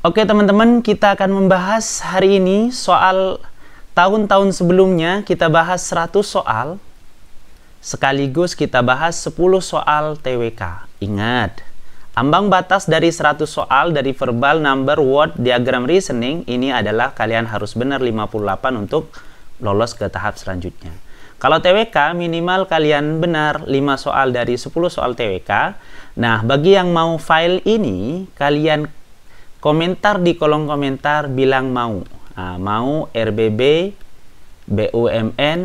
Oke teman-teman, kita akan membahas hari ini soal tahun-tahun sebelumnya. Kita bahas 100 soal, sekaligus kita bahas 10 soal TWK. Ingat, ambang batas dari 100 soal dari verbal, number, word, diagram reasoning, ini adalah kalian harus benar 58 untuk lolos ke tahap selanjutnya. Kalau TWK, minimal kalian benar 5 soal dari 10 soal TWK. Nah, bagi yang mau file ini, kalian komentar di kolom komentar bilang mau. Nah, mau RBB BUMN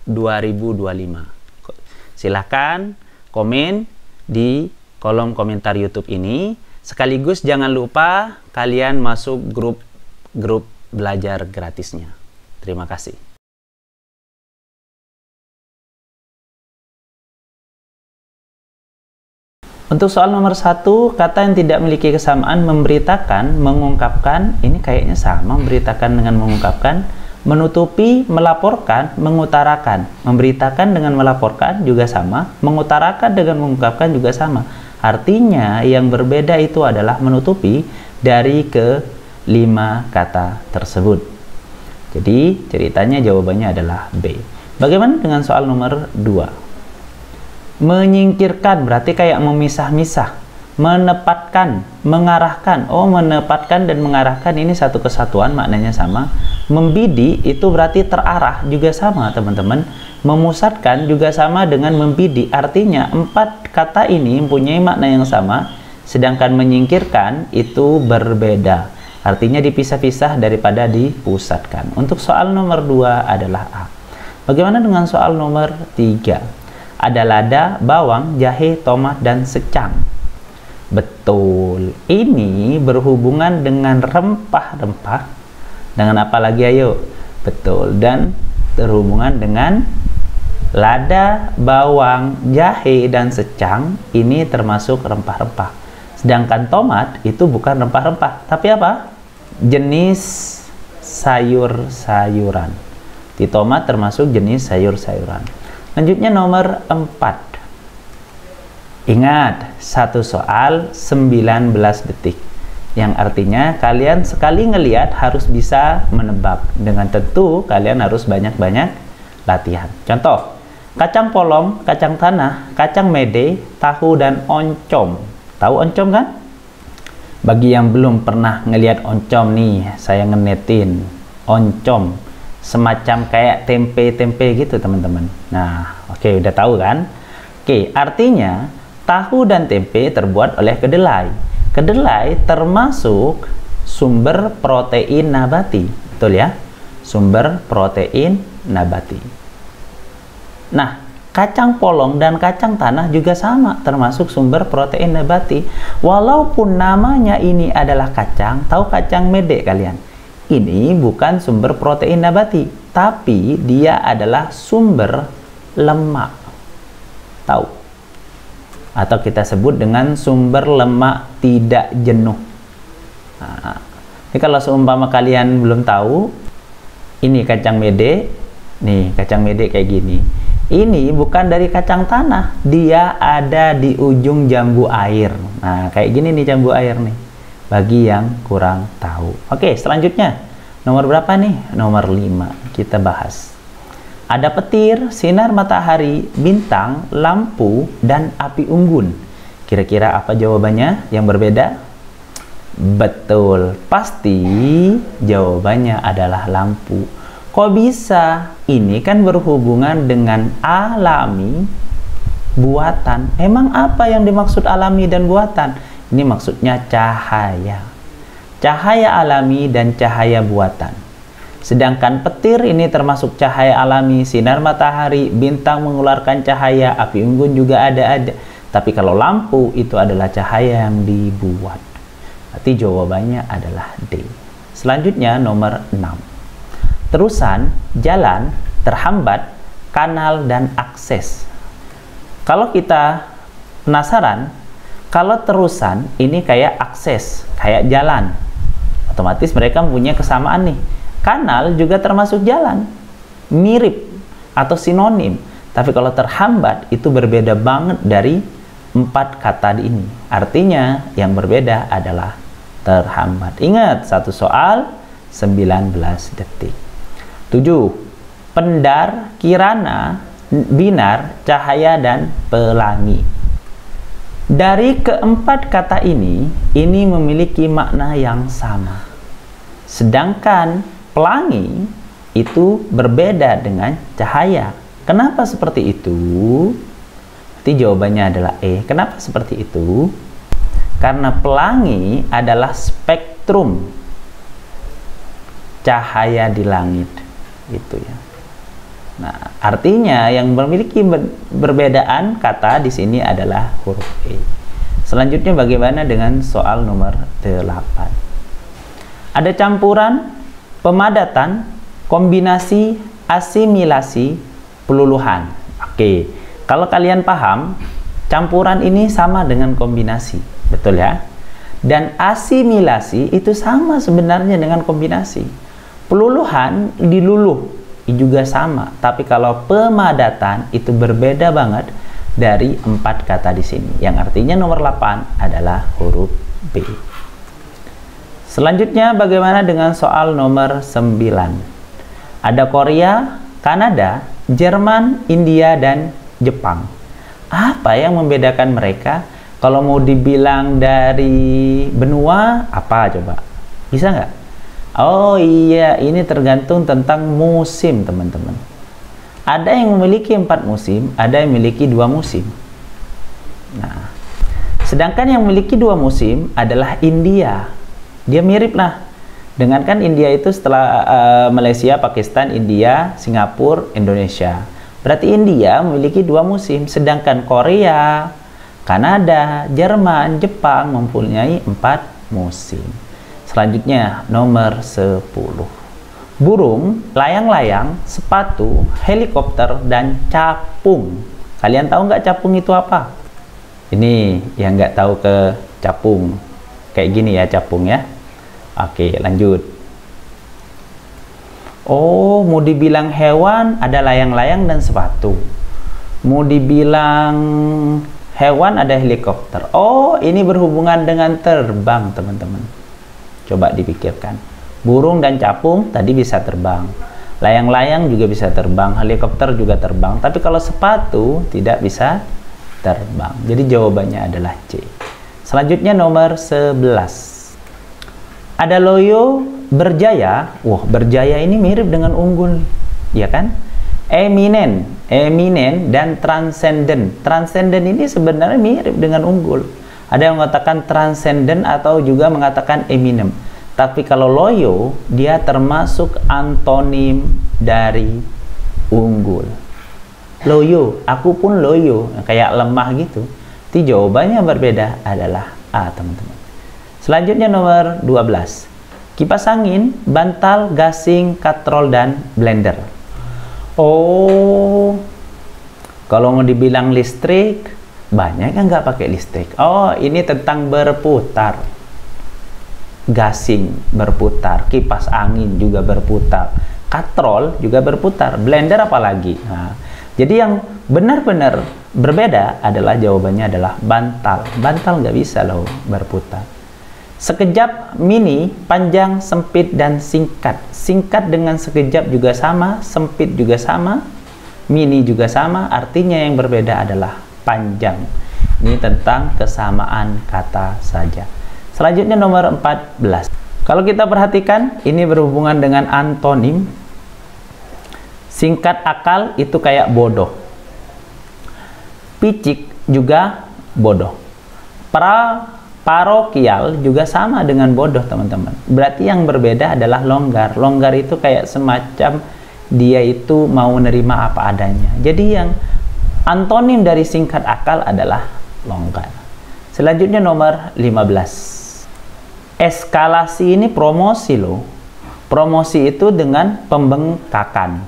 2025. Silahkan komen di kolom komentar YouTube ini. Sekaligus jangan lupa kalian masuk grup belajar gratisnya. Terima kasih. Untuk soal nomor 1, kata yang tidak memiliki kesamaan memberitakan, mengungkapkan, ini kayaknya sama, memberitakan dengan mengungkapkan, menutupi, melaporkan, mengutarakan. Memberitakan dengan melaporkan juga sama, mengutarakan dengan mengungkapkan juga sama. Artinya yang berbeda itu adalah menutupi dari ke-5 kata tersebut. Jadi ceritanya jawabannya adalah B. Bagaimana dengan soal nomor 2? Menyingkirkan berarti kayak memisah-misah. Menepatkan, mengarahkan. Oh, menepatkan dan mengarahkan ini satu kesatuan, maknanya sama. Membidik itu berarti terarah, juga sama teman-teman. Memusatkan juga sama dengan membidik. Artinya 4 kata ini mempunyai makna yang sama, sedangkan menyingkirkan itu berbeda. Artinya dipisah-pisah daripada dipusatkan. Untuk soal nomor 2 adalah A. Bagaimana dengan soal nomor 3? Ada lada, bawang, jahe, tomat, dan secang. Betul. Ini berhubungan dengan rempah-rempah. Dengan apa lagi ayo? Betul. Dan berhubungan dengan lada, bawang, jahe, dan secang. Ini termasuk rempah-rempah. Sedangkan tomat itu bukan rempah-rempah. Tapi apa? Jenis sayur-sayuran. Di tomat termasuk jenis sayur-sayuran. Lanjutnya nomor 4. Ingat, satu soal 19 detik. Yang artinya kalian sekali ngelihat harus bisa menebak. Dengan tentu kalian harus banyak-banyak latihan. Contoh, kacang polong, kacang tanah, kacang mede, tahu, dan oncom. Tahu oncom kan? Bagi yang belum pernah ngelihat oncom nih, saya ngenetin oncom. Semacam kayak tempe-tempe gitu teman-teman. Nah, oke, udah tahu kan? Oke, artinya tahu dan tempe terbuat oleh kedelai. Kedelai termasuk sumber protein nabati. Betul ya? Sumber protein nabati. Nah, kacang polong dan kacang tanah juga sama, termasuk sumber protein nabati. Walaupun namanya ini adalah kacang, tahu kacang mede kalian? Ini bukan sumber protein nabati, tapi dia adalah sumber lemak. Tahu? Atau kita sebut dengan sumber lemak tidak jenuh. Nah, ini kalau seumpama kalian belum tahu, ini kacang mede, nih kacang mede kayak gini. Ini bukan dari kacang tanah, dia ada di ujung jambu air. Nah, kayak gini nih jambu air nih. Bagi yang kurang tahu. Oke, selanjutnya. Nomor berapa nih? Nomor 5. Kita bahas. Ada petir, sinar matahari, bintang, lampu, dan api unggun. Kira-kira apa jawabannya yang berbeda? Betul. Pasti jawabannya adalah lampu. Kok bisa? Ini kan berhubungan dengan alami, buatan. Emang apa yang dimaksud alami dan buatan? Ini maksudnya cahaya. Cahaya alami dan cahaya buatan. Sedangkan petir ini termasuk cahaya alami, sinar matahari, bintang mengeluarkan cahaya, api unggun juga ada. Tapi kalau lampu itu adalah cahaya yang dibuat. Berarti jawabannya adalah D. Selanjutnya nomor 6. Terusan, jalan, terhambat, kanal, dan akses. Kalau kita penasaran, kalau terusan ini kayak akses, kayak jalan. Otomatis mereka mempunyai kesamaan nih. Kanal juga termasuk jalan. Mirip atau sinonim. Tapi kalau terhambat itu berbeda banget dari 4 kata ini. Artinya yang berbeda adalah terhambat. Ingat, satu soal 19 detik. 7. Pendar, kirana, binar, cahaya, dan pelangi. Dari keempat kata ini memiliki makna yang sama. Sedangkan pelangi itu berbeda dengan cahaya. Kenapa seperti itu? Nanti jawabannya adalah E. Kenapa seperti itu? Karena pelangi adalah spektrum cahaya di langit. Itu ya. Nah, artinya yang memiliki perbedaan kata di sini adalah huruf E. Selanjutnya bagaimana dengan soal nomor 8? Ada campuran, pemadatan, kombinasi, asimilasi, peluluhan. Oke, kalau kalian paham, campuran ini sama dengan kombinasi, betul ya? Dan asimilasi itu sama sebenarnya dengan kombinasi. Peluluhan diluluh juga sama, tapi kalau pemadatan itu berbeda banget dari 4 kata di sini, yang artinya nomor 8 adalah huruf B. Selanjutnya bagaimana dengan soal nomor 9? Ada Korea, Kanada, Jerman, India, dan Jepang. Apa yang membedakan mereka? Kalau mau dibilang dari benua, apa coba? Bisa nggak? Oh iya, ini tergantung tentang musim, teman-teman. Ada yang memiliki 4 musim, ada yang memiliki 2 musim. Nah, sedangkan yang memiliki 2 musim adalah India. Dia mirip lah. Dengan kan India itu setelah Malaysia, Pakistan, India, Singapura, Indonesia. Berarti India memiliki 2 musim, sedangkan Korea, Kanada, Jerman, Jepang mempunyai 4 musim. Selanjutnya nomor 10. Burung, layang-layang, sepatu, helikopter, dan capung. Kalian tahu nggak capung itu apa? Ini yang nggak tahu ke capung. Kayak gini ya capung ya. Oke, lanjut. Oh, mau dibilang hewan, ada layang-layang dan sepatu. Mau dibilang hewan, ada helikopter. Oh, ini berhubungan dengan terbang, teman-teman. Coba dipikirkan. Burung dan capung tadi bisa terbang. Layang-layang juga bisa terbang. Helikopter juga terbang. Tapi kalau sepatu tidak bisa terbang. Jadi jawabannya adalah C. Selanjutnya nomor 11. Ada loyo, berjaya. Wah, berjaya ini mirip dengan unggul. Ya kan? Eminen, dan transcendent. Transcendent ini sebenarnya mirip dengan unggul. Ada yang mengatakan transcendent atau juga mengatakan eminem. Tapi kalau loyo, dia termasuk antonim dari unggul. Loyo, aku pun loyo, kayak lemah gitu. Jadi jawabannya berbeda adalah A, teman-teman. Selanjutnya nomor 12. Kipas angin, bantal, gasing, katrol, dan blender. Oh, kalau mau dibilang listrik, banyak yang nggak pakai listrik. Oh, ini tentang berputar. Gasing berputar, kipas angin juga berputar, katrol juga berputar, blender apalagi. Nah, jadi yang benar-benar berbeda adalah jawabannya adalah bantal. Bantal nggak bisa loh berputar. Sekejap, mini, panjang, sempit, dan singkat. Singkat dengan sekejap juga sama, sempit juga sama, mini juga sama. Artinya yang berbeda adalah panjang. Ini tentang kesamaan kata saja. Selanjutnya nomor 14. Kalau kita perhatikan, ini berhubungan dengan antonim. Singkat akal itu kayak bodoh. Picik juga bodoh. Parokial juga sama dengan bodoh, teman-teman. Berarti yang berbeda adalah longgar. Longgar itu kayak semacam dia itu mau menerima apa adanya. Jadi yang antonim dari singkat akal adalah longgar. Selanjutnya nomor 15. Eskalasi ini promosi loh. Promosi itu dengan pembengkakan.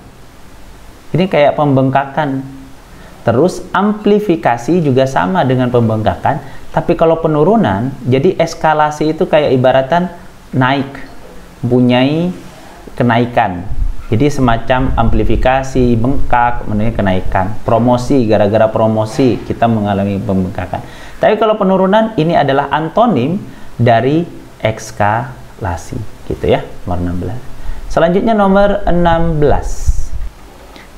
Ini kayak pembengkakan. Terus amplifikasi juga sama dengan pembengkakan. Tapi kalau penurunan, jadi eskalasi itu kayak ibaratan naik. Mempunyai kenaikan. Jadi semacam amplifikasi, bengkak, menurut kenaikan. Promosi, gara-gara promosi kita mengalami pembengkakan. Tapi kalau penurunan, ini adalah antonim dari ekskalasi, gitu ya, nomor 16. Selanjutnya nomor 16.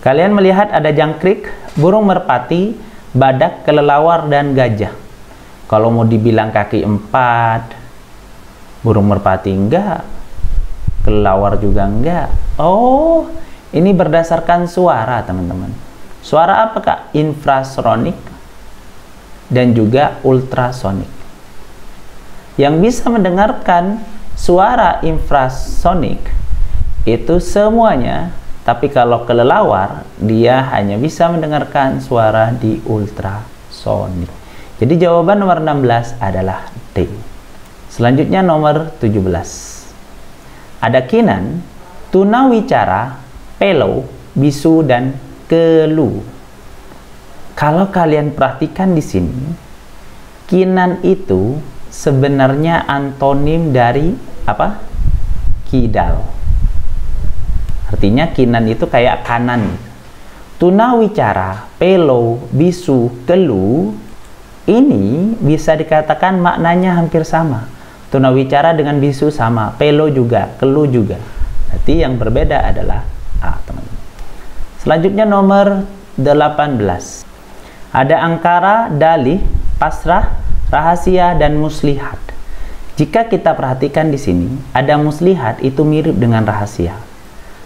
Kalian melihat ada jangkrik, burung merpati, badak, kelelawar, dan gajah. Kalau mau dibilang kaki 4, burung merpati enggak, kelelawar juga enggak. Oh, ini berdasarkan suara, teman-teman. Suara apa, Kak? Infrasonik dan juga ultrasonik. Yang bisa mendengarkan suara infrasonik itu semuanya, tapi kalau kelelawar dia hanya bisa mendengarkan suara di ultrasonik. Jadi jawaban nomor 16 adalah D. Selanjutnya nomor 17. Ada kinan, tunawicara, pelo, bisu, dan kelu. Kalau kalian perhatikan di sini, kinan itu sebenarnya antonim dari apa? Kidal. Artinya kinan itu kayak kanan. Tunawicara, pelo, bisu, kelu, ini bisa dikatakan maknanya hampir sama. Tunawicara dengan bisu sama, pelo juga, kelu juga. Berarti yang berbeda adalah A, teman-teman. Selanjutnya nomor 18. Ada angkara, dalih, pasrah, rahasia, dan muslihat. Jika kita perhatikan di sini, ada muslihat itu mirip dengan rahasia.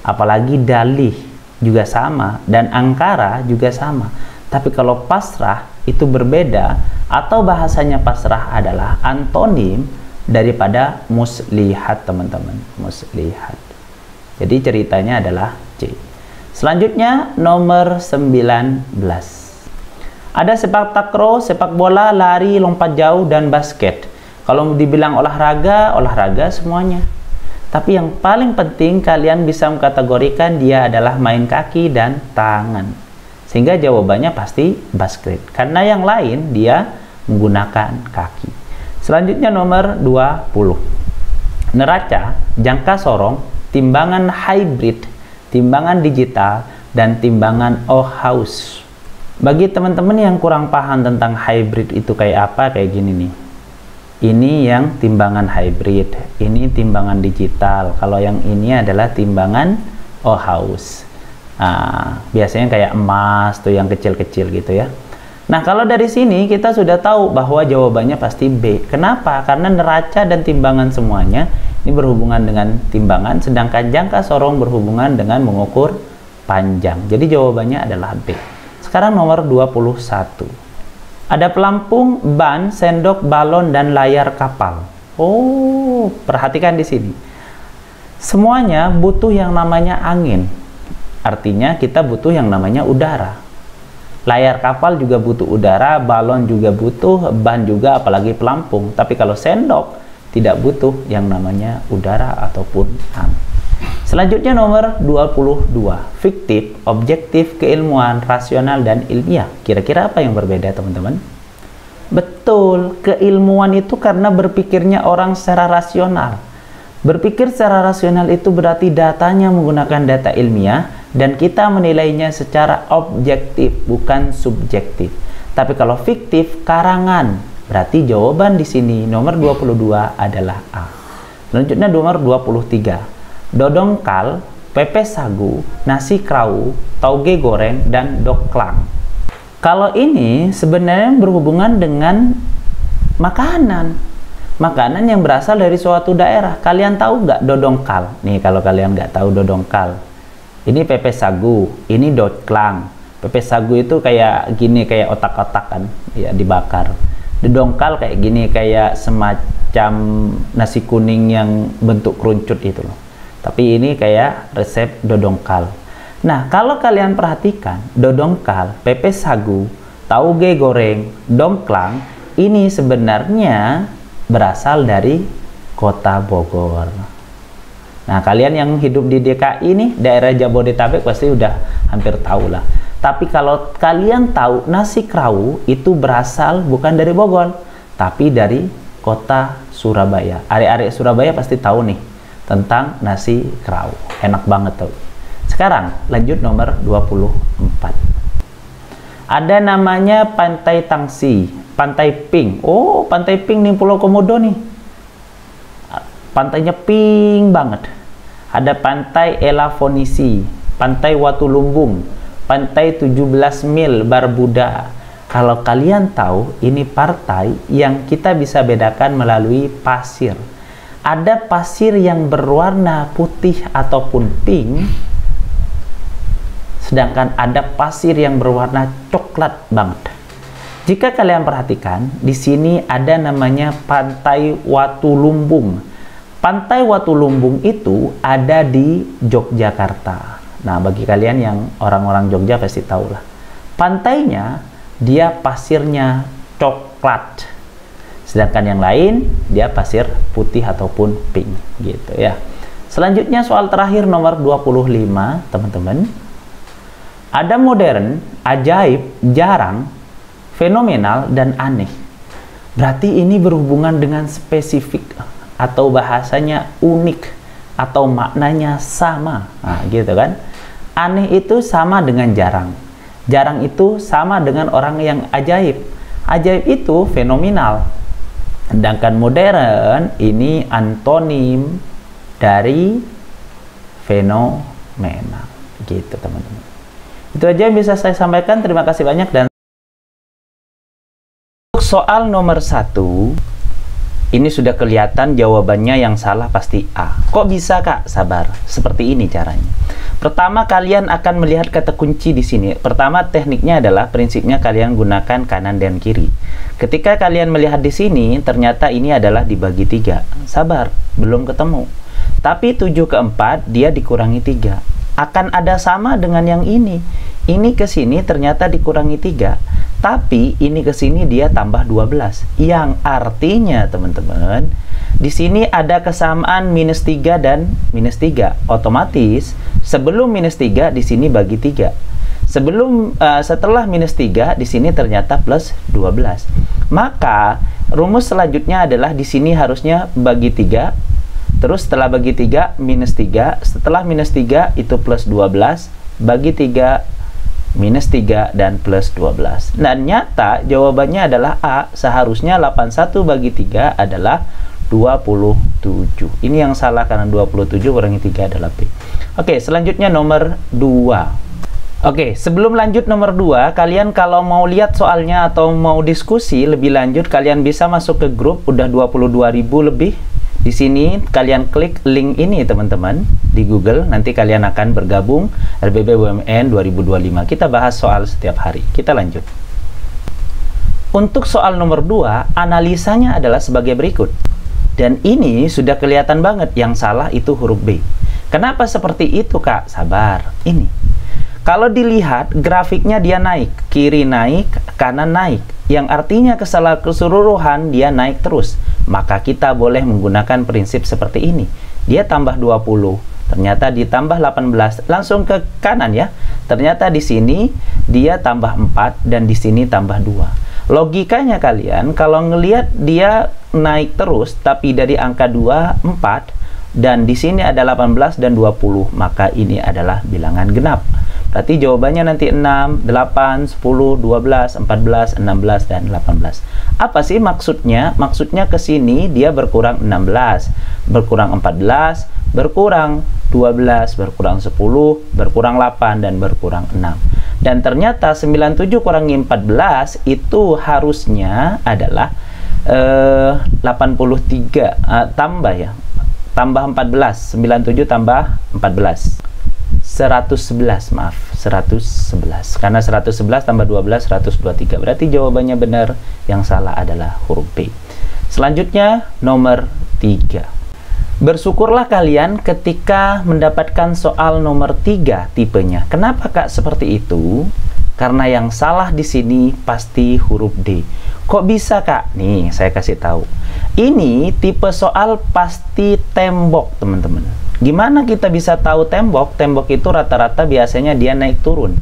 Apalagi dalih juga sama dan angkara juga sama. Tapi kalau pasrah itu berbeda, atau bahasanya pasrah adalah antonim daripada muslihat, teman-teman. Muslihat. Jadi ceritanya adalah C. Selanjutnya nomor 19. Ada sepak takraw, sepak bola, lari, lompat jauh, dan basket. Kalau dibilang olahraga, olahraga semuanya. Tapi yang paling penting kalian bisa mengkategorikan dia adalah main kaki dan tangan. Sehingga jawabannya pasti basket. Karena yang lain dia menggunakan kaki. Selanjutnya nomor 20. Neraca, jangka sorong, timbangan hybrid, timbangan digital, dan timbangan Ohaus. Bagi teman-teman yang kurang paham tentang hybrid itu kayak apa, kayak gini nih. Ini yang timbangan hybrid, ini timbangan digital. Kalau yang ini adalah timbangan Ohaus. Nah, biasanya kayak emas tuh yang kecil-kecil gitu ya. Nah, kalau dari sini kita sudah tahu bahwa jawabannya pasti B. Kenapa? Karena neraca dan timbangan semuanya ini berhubungan dengan timbangan, sedangkan jangka sorong berhubungan dengan mengukur panjang. Jadi jawabannya adalah B. Sekarang nomor 21. Ada pelampung, ban, sendok, balon, dan layar kapal. Oh, perhatikan di sini. Semuanya butuh yang namanya angin. Artinya kita butuh yang namanya udara. Layar kapal juga butuh udara, balon juga butuh, ban juga, apalagi pelampung. Tapi kalau sendok tidak butuh yang namanya udara ataupun angin. Selanjutnya nomor 22. Fiktif, objektif, keilmuan, rasional, dan ilmiah. Kira-kira apa yang berbeda, teman-teman? Betul, keilmuan itu karena berpikirnya orang secara rasional. Berpikir secara rasional itu berarti datanya menggunakan data ilmiah dan kita menilainya secara objektif, bukan subjektif. Tapi kalau fiktif, karangan. Berarti jawaban di sini nomor 22 adalah A. Selanjutnya nomor 23. Dodongkal, pepes sagu, nasi krau, tauge goreng, dan doklang. Kalau ini sebenarnya berhubungan dengan makanan. Makanan yang berasal dari suatu daerah. Kalian tahu nggak dodongkal? Nih kalau kalian nggak tahu dodongkal. Ini pepes sagu, ini doklang. Pepes sagu itu kayak gini, kayak otak-otak kan, ya dibakar. Dodongkal kayak gini, kayak semacam nasi kuning yang bentuk kerucut itu loh. Tapi ini kayak resep dodongkal. Nah, kalau kalian perhatikan, dodongkal, pepes sagu, tauge goreng, dongklang, ini sebenarnya berasal dari kota Bogor. Nah, kalian yang hidup di DKI nih, daerah Jabodetabek pasti udah hampir tahu lah. Tapi kalau kalian tahu nasi krau itu berasal bukan dari Bogor, tapi dari kota Surabaya. Arek-arek Surabaya pasti tahu nih tentang nasi krau. Enak banget tuh. Sekarang lanjut nomor 24. Ada namanya Pantai Tangsi, Pantai Pink. Oh, Pantai Pink nih Pulau Komodo nih. Pantainya pink banget. Ada pantai Elafonisi, pantai Watulumbung, pantai 17 mil Barbuda. Kalau kalian tahu, ini pantai yang kita bisa bedakan melalui pasir. Ada pasir yang berwarna putih ataupun pink, sedangkan ada pasir yang berwarna coklat banget. Jika kalian perhatikan, di sini ada namanya Pantai Watulumbung. Pantai Watulumbung itu ada di Yogyakarta. Nah, bagi kalian yang orang-orang Jogja pasti tahu lah. Pantainya, dia pasirnya coklat. Sedangkan yang lain, dia pasir putih ataupun pink, gitu ya. Selanjutnya soal terakhir nomor 25, teman-teman. Ada modern, ajaib, jarang, fenomenal, dan aneh. Berarti ini berhubungan dengan spesifik atau bahasanya unik atau maknanya sama. Nah, gitu kan. Aneh itu sama dengan jarang. Jarang itu sama dengan orang yang ajaib. Ajaib itu fenomenal. Sedangkan modern ini antonim dari fenomenal. Gitu, teman-teman. Itu aja yang bisa saya sampaikan. Terima kasih banyak. Dan soal nomor 1, ini sudah kelihatan jawabannya yang salah pasti A. Kok bisa, Kak? Sabar. Seperti ini caranya. Pertama, kalian akan melihat kata kunci di sini. Pertama, tekniknya adalah prinsipnya kalian gunakan kanan dan kiri. Ketika kalian melihat di sini, ternyata ini adalah dibagi 3. Sabar, belum ketemu. Tapi 7/4 dia dikurangi 3. Akan ada sama dengan yang ini. Ini ke sini ternyata dikurangi 3. Tapi ini ke sini dia tambah 12. Yang artinya, teman-teman, di sini ada kesamaan minus 3 dan minus 3. Otomatis sebelum minus 3 di sini bagi 3. Setelah minus 3 di sini ternyata plus 12. Maka rumus selanjutnya adalah di sini harusnya bagi 3. Terus setelah bagi 3 minus 3, setelah minus 3 itu plus 12, bagi 3 minus 3 dan plus 12. Dan nyata jawabannya adalah A. Seharusnya 81 bagi 3 adalah 27. Ini yang salah karena 27 kurangi 3 adalah B. Oke, selanjutnya nomor 2. Oke, sebelum lanjut nomor 2, kalian kalau mau lihat soalnya atau mau diskusi lebih lanjut, kalian bisa masuk ke grup, udah 22.000 lebih. Di sini kalian klik link ini, teman-teman, di Google. Nanti kalian akan bergabung RBB BUMN 2025. Kita bahas soal setiap hari. Kita lanjut. Untuk soal nomor 2, analisanya adalah sebagai berikut. Dan ini sudah kelihatan banget, yang salah itu huruf B. Kenapa seperti itu, Kak? Sabar. Ini. Kalau dilihat grafiknya dia naik, kiri naik, kanan naik. Yang artinya keseluruhan dia naik terus. Maka kita boleh menggunakan prinsip seperti ini. Dia tambah 20, ternyata ditambah 18, langsung ke kanan ya. Ternyata di sini dia tambah 4 dan di sini tambah 2. Logikanya kalian kalau ngelihat dia naik terus tapi dari angka 2, 4 dan di sini ada 18 dan 20, maka ini adalah bilangan genap. Berarti jawabannya nanti 6, 8, 10, 12, 14, 16, dan 18. Apa sih maksudnya? Maksudnya ke sini dia berkurang 16, berkurang 14, berkurang 12, berkurang 10, berkurang 8, dan berkurang 6. Dan ternyata 97 kurangi 14 itu harusnya adalah 83, tambah ya. Tambah 14, 97 tambah 14. 111, maaf, 111. Karena 111 tambah 12, 123. Berarti jawabannya benar, yang salah adalah huruf B. Selanjutnya, nomor 3. Bersyukurlah kalian ketika mendapatkan soal nomor 3 tipenya. Kenapa, Kak, seperti itu? Karena yang salah di sini pasti huruf D. Kok bisa, Kak? Nih, saya kasih tahu. Ini tipe soal pasti tembok, teman-teman. Gimana kita bisa tahu tembok? Tembok itu rata-rata biasanya dia naik turun.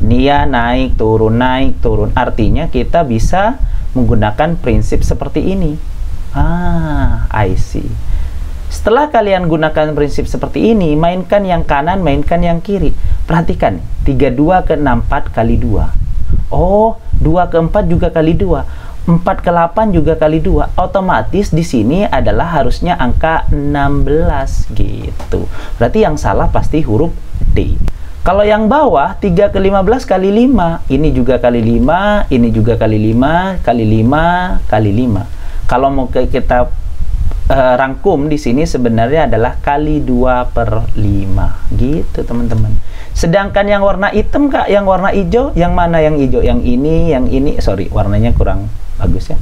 Dia naik turun, naik turun. Artinya kita bisa menggunakan prinsip seperti ini. I see. Setelah kalian gunakan prinsip seperti ini, mainkan yang kanan, mainkan yang kiri. Perhatikan, 32 ke 64 kali 2. Oh, 2 ke 4 juga kali 2. 4 ke 8 juga kali 2. Otomatis di sini adalah harusnya angka 16 gitu. Berarti yang salah pasti huruf D. Kalau yang bawah 3 ke 15 kali 5, ini juga kali 5, ini juga kali 5, kali 5, kali 5. Kalau mau kita rangkum di sini sebenarnya adalah kali 2/5 gitu teman-teman. Sedangkan yang warna hitam Kak, yang warna hijau, yang mana yang hijau? Yang ini, sorry warnanya kurang bagus ya.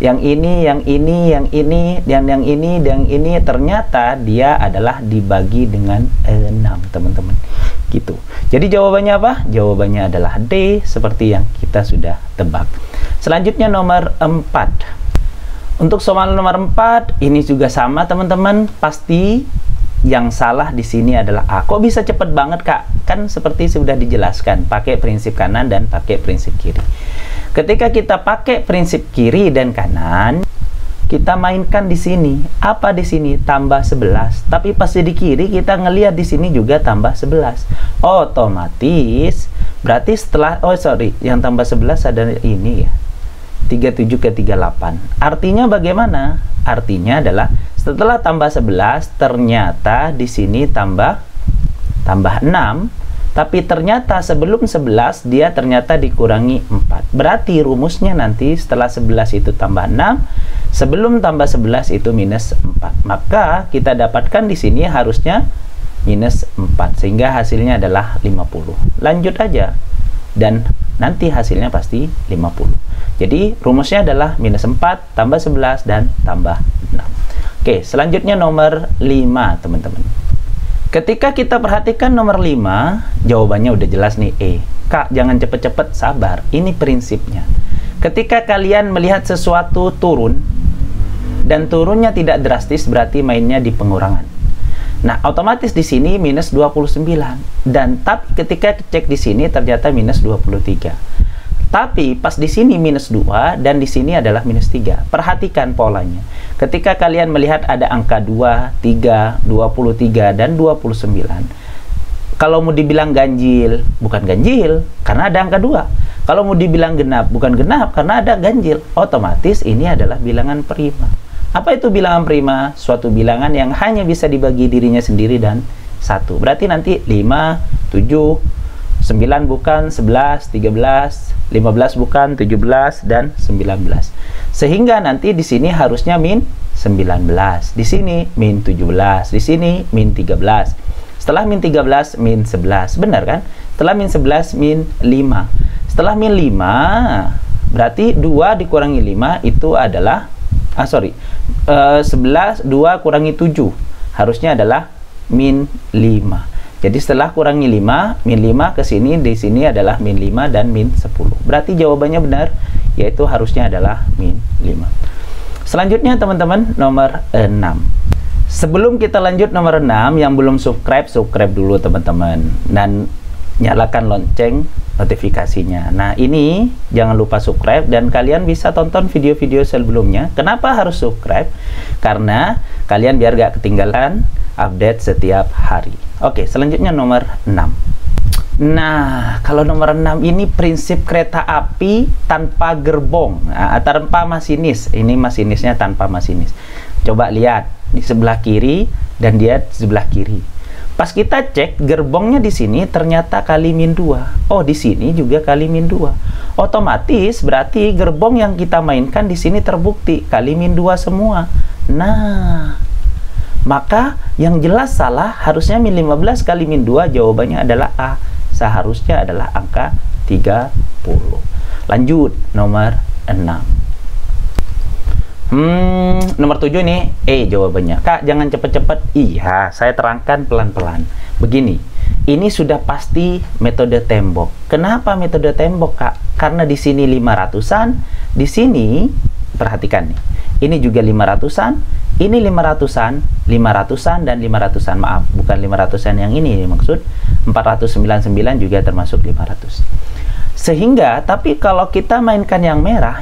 Yang ini, yang ini, yang ini, dan yang ini, dan yang ini, ternyata dia adalah dibagi dengan 6 teman-teman. Gitu. Jadi jawabannya apa? Jawabannya adalah D, seperti yang kita sudah tebak. Selanjutnya nomor 4. Untuk soal nomor 4 ini juga sama teman-teman. Pasti yang salah di sini adalah A. Kok bisa cepet banget Kak? Kan seperti sudah dijelaskan, pakai prinsip kanan dan pakai prinsip kiri. Ketika kita pakai prinsip kiri dan kanan, kita mainkan di sini. Apa di sini? Tambah 11. Tapi pas di kiri kita ngelihat di sini juga tambah 11. Otomatis berarti setelah yang tambah 11 ada ini ya. 37 ke 38. Artinya bagaimana? Artinya adalah setelah tambah 11 ternyata di sini tambah 6, tapi ternyata sebelum 11 dia ternyata dikurangi 4. Berarti rumusnya nanti setelah 11 itu tambah 6, sebelum tambah 11 itu minus 4. Maka kita dapatkan di sini harusnya minus 4, sehingga hasilnya adalah 50. Lanjut aja, dan nanti hasilnya pasti 50. Jadi rumusnya adalah minus 4 tambah 11 dan tambah 6. Oke, selanjutnya nomor 5 teman-teman. Ketika kita perhatikan nomor 5, jawabannya udah jelas nih, E. Kak, jangan cepet-cepet, sabar. Ini prinsipnya. Ketika kalian melihat sesuatu turun, dan turunnya tidak drastis, berarti mainnya di pengurangan. Nah, otomatis di sini minus 29. Dan tapi ketika cek di sini ternyata minus 23. Tapi pas di sini minus 2 dan di sini adalah minus 3. Perhatikan polanya. Ketika kalian melihat ada angka 2, 3, 23 dan 29. Kalau mau dibilang ganjil, bukan ganjil karena ada angka 2. Kalau mau dibilang genap, bukan genap karena ada ganjil. Otomatis ini adalah bilangan prima. Apa itu bilangan prima? Suatu bilangan yang hanya bisa dibagi dirinya sendiri dan 1. Berarti nanti 5, 7, 9 bukan, 11, 13, 15 bukan, 17 dan 19. Sehingga nanti di sini harusnya min 19. Di sini min 17, di sini min 13. Setelah min 13 min 11. Benar kan? Setelah min 11 min 5. Setelah min 5 berarti 2 dikurangi 5 itu adalah 11, 2 kurangi 7 harusnya adalah min 5. Jadi setelah kurangi 5, min 5 ke sini, di sini adalah min 5 dan min 10. Berarti jawabannya benar, yaitu harusnya adalah min 5. Selanjutnya teman-teman, nomor 6. Sebelum kita lanjut nomor 6, yang belum subscribe, subscribe dulu teman-teman. Dan nyalakan lonceng notifikasinya. Nah, ini jangan lupa subscribe dan kalian bisa tonton video-video sebelumnya. Kenapa harus subscribe? Karena kalian biar gak ketinggalan update setiap hari. Oke, selanjutnya nomor 6. Nah, kalau nomor 6 ini prinsip kereta api tanpa gerbong. Nah, tanpa masinis. Ini masinisnya tanpa masinis. Coba lihat di sebelah kiri dan dia di sebelah kiri. Pas kita cek gerbongnya di sini ternyata kali min 2. Oh, di sini juga kali min 2. Otomatis berarti gerbong yang kita mainkan di sini terbukti kali min 2 semua. Nah, maka yang jelas salah harusnya min 15 kali min 2, jawabannya adalah A. Seharusnya adalah angka 30. Lanjut nomor 6. Nomor 7 nih jawabannya. Kak, jangan cepet-cepet. Iya, saya terangkan pelan-pelan. Begini, ini sudah pasti metode tembok. Kenapa metode tembok, Kak? Karena di sini 500-an, di sini perhatikan nih. Ini juga 500-an, ini 500-an, 500-an dan 500-an. Maaf, bukan 500-an yang ini maksud. 499 juga termasuk 500. Sehingga, tapi kalau kita mainkan yang merah,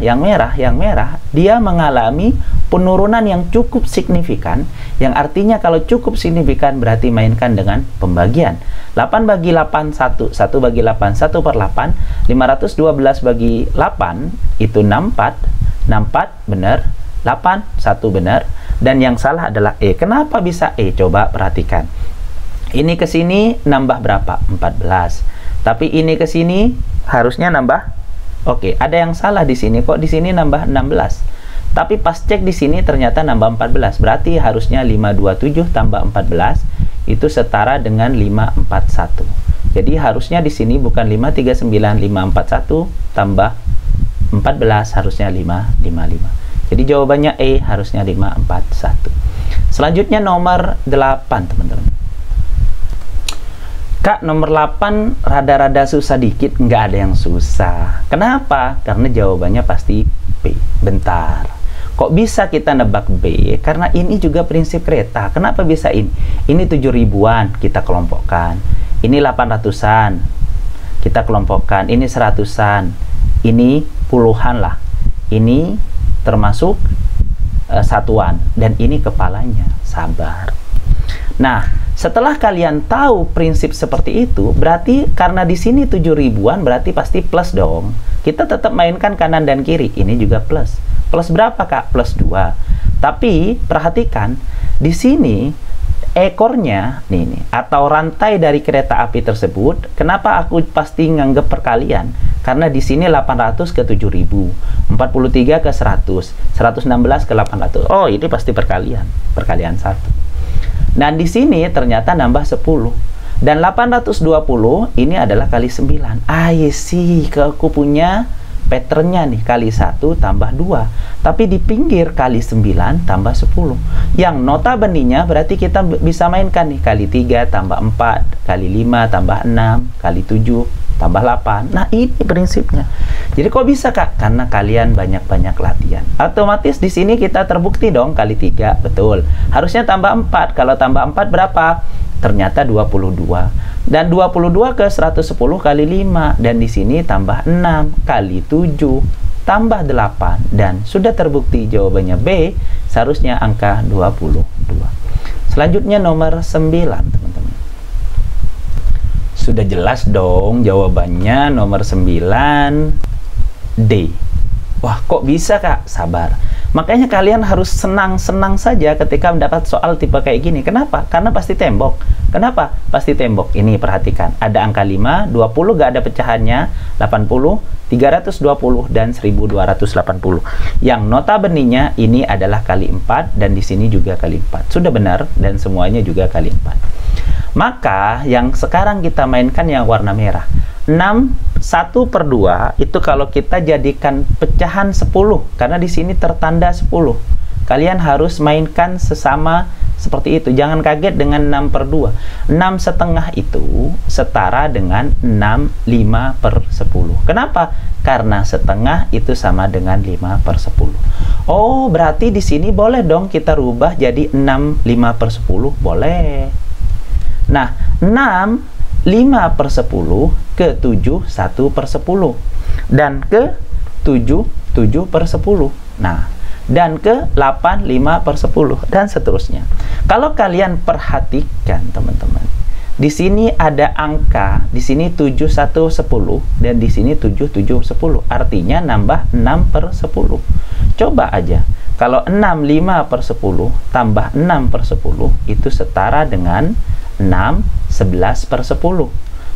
dia mengalami penurunan yang cukup signifikan, yang artinya kalau cukup signifikan berarti mainkan dengan pembagian. 8 bagi 8, 1 bagi 8, 1 per 8, 512 bagi 8, itu 64, 64 benar, 8, 1 benar, dan yang salah adalah E. Kenapa bisa E? Coba perhatikan. Ini ke sini nambah berapa? 14. Tapi ini ke sini harusnya nambah. Oke, ada yang salah di sini. Kok di sini nambah 16? Tapi pas cek di sini ternyata nambah 14. Berarti harusnya 527 tambah 14 itu setara dengan 541. Jadi harusnya di sini bukan 539, 541 tambah 14 harusnya 555. Jadi jawabannya E, harusnya 541. Selanjutnya nomor 8, teman-teman. Kak, nomor 8 rada-rada susah dikit. Nggak ada yang susah. Kenapa? Karena jawabannya pasti B. Bentar. Kok bisa kita nebak B? Karena ini juga prinsip kereta. Kenapa bisa ini? Ini 7.000-an kita kelompokkan. Ini 800-an kita kelompokkan. Ini 100-an. Ini puluhan lah. Ini termasuk satuan. Dan ini kepalanya. Sabar. Nah, setelah kalian tahu prinsip seperti itu, berarti karena di sini 7.000-an berarti pasti plus dong. Kita tetap mainkan kanan dan kiri. Ini juga plus. Plus berapa, Kak? Plus 2. Tapi perhatikan di sini ekornya nih atau rantai dari kereta api tersebut. Kenapa aku pasti nganggep perkalian? Karena di sini 800 ke 7.000, 43 ke 100, 116 ke 800. Oh, ini pasti perkalian. Perkalian 1. Nah, di sini ternyata nambah 10. Dan 820 ini adalah kali 9. See, aku punya patternnya nih, kali 1 tambah 2. Tapi di pinggir kali 9 tambah 10. Yang notabene-nya berarti kita bisa mainkan nih, kali 3 tambah 4, kali 5 tambah 6, kali 7 tambah 8. Nah, ini prinsipnya. Jadi kok bisa, Kak? Karena kalian banyak-banyak latihan. Otomatis di sini kita terbukti dong, kali 3, betul. Harusnya tambah 4. Kalau tambah 4 berapa? Ternyata 22. Dan 22 ke 110 kali 5. Dan di sini tambah 6 kali 7 tambah 8. Dan sudah terbukti jawabannya B, seharusnya angka 22. Selanjutnya nomor 9, teman-teman. Sudah jelas dong jawabannya nomor 9, D. Wah, kok bisa, Kak? Sabar. Makanya kalian harus senang-senang saja ketika mendapat soal tipe kayak gini. Kenapa? Karena pasti tembok. Kenapa? Pasti tembok. Ini perhatikan. Ada angka 5, 20 gak ada pecahannya, 80, 320, dan 1280. Yang notabene-nya ini adalah kali 4, dan di sini juga kali 4. Sudah benar, dan semuanya juga kali 4. Maka yang sekarang kita mainkan yang warna merah. 6, 1 per 2 itu kalau kita jadikan pecahan 10, karena di sini tertanda 10. Kalian harus mainkan sesama seperti itu. Jangan kaget dengan 6 per 2. 6 setengah itu setara dengan 6, 5 per 10. Kenapa? Karena setengah itu sama dengan 5 per 10. Oh, berarti di sini boleh dong kita rubah jadi 6, 5 per 10. Boleh. Nah, 6, 5 per 10 ke 7, 1 per 10. Dan ke 7, 7 per 10. Nah, dan ke 8, 5 per 10. Dan seterusnya. Kalau kalian perhatikan, teman-teman, di sini ada angka, di sini 7, 1, 10, dan di sini 7, 7, 10. Artinya nambah 6 per 10. Coba aja. Kalau 6, 5 per 10 tambah 6 per 10, itu setara dengan 6, 11 per 10.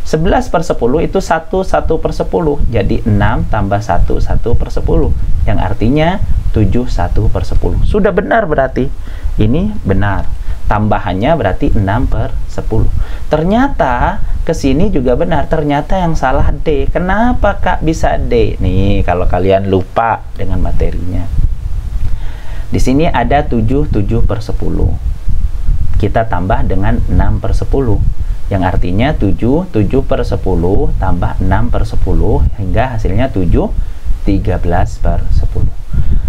11 per 10 itu 1, 1 per 10. Jadi 6 tambah 1, 1 per 10. Yang artinya 7, 1 per 10. Sudah benar berarti. Ini benar. Tambahannya berarti 6 per 10. Ternyata ke sini juga benar. Ternyata yang salah D. Kenapa, Kak, bisa D? Nih, kalau kalian lupa dengan materinya. Di sini ada 7, 7 per 10. Kita tambah dengan 6 per 10. Yang artinya 7, 7 per 10 tambah 6 per 10 hingga hasilnya 7, 13 per 10.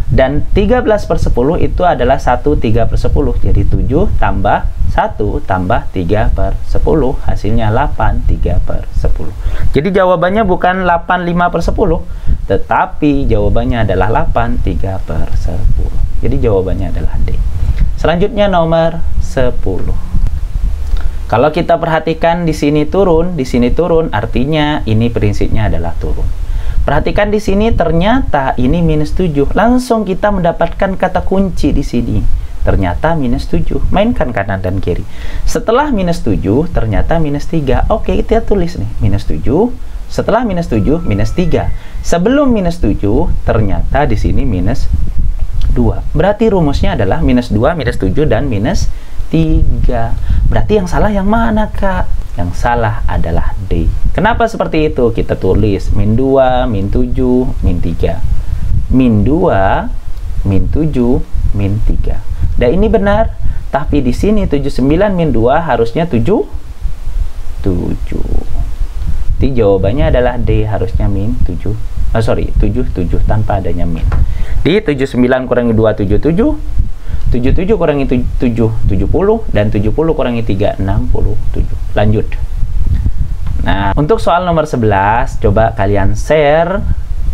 Dan 13 per 10 itu adalah 1, 3 per 10. Jadi 7 tambah 1 tambah 3 per 10, hasilnya 8, 3 per 10. Jadi jawabannya bukan 8, 5 per 10, tetapi jawabannya adalah 8, 3 per 10. Jadi jawabannya adalah D. Selanjutnya nomor 10. Kalau kita perhatikan di sini turun, artinya ini prinsipnya adalah turun. Perhatikan di sini ternyata ini minus 7. Langsung kita mendapatkan kata kunci di sini. Ternyata minus 7. Mainkan kanan dan kiri. Setelah minus 7, ternyata minus 3. Oke, kita tulis nih, minus 7. Setelah minus 7, minus 3. Sebelum minus 7, ternyata di sini minus 2. Berarti rumusnya adalah minus 2, minus 7, dan minus 3. Berarti yang salah yang mana, Kak? Yang salah adalah D. Kenapa seperti itu? Kita tulis min 2, min 7, min 3. Min 2, min 7, min 3. Dan ini benar. Tapi di sini 79 min 2 harusnya 7. Jadi jawabannya adalah D, harusnya min 7. 7 tanpa adanya min. Di 79 kurangi 2, 77. 77 kurangi 7, 70. Dan 70 kurangi 3, 67. Lanjut. Nah, untuk soal nomor 11, coba kalian share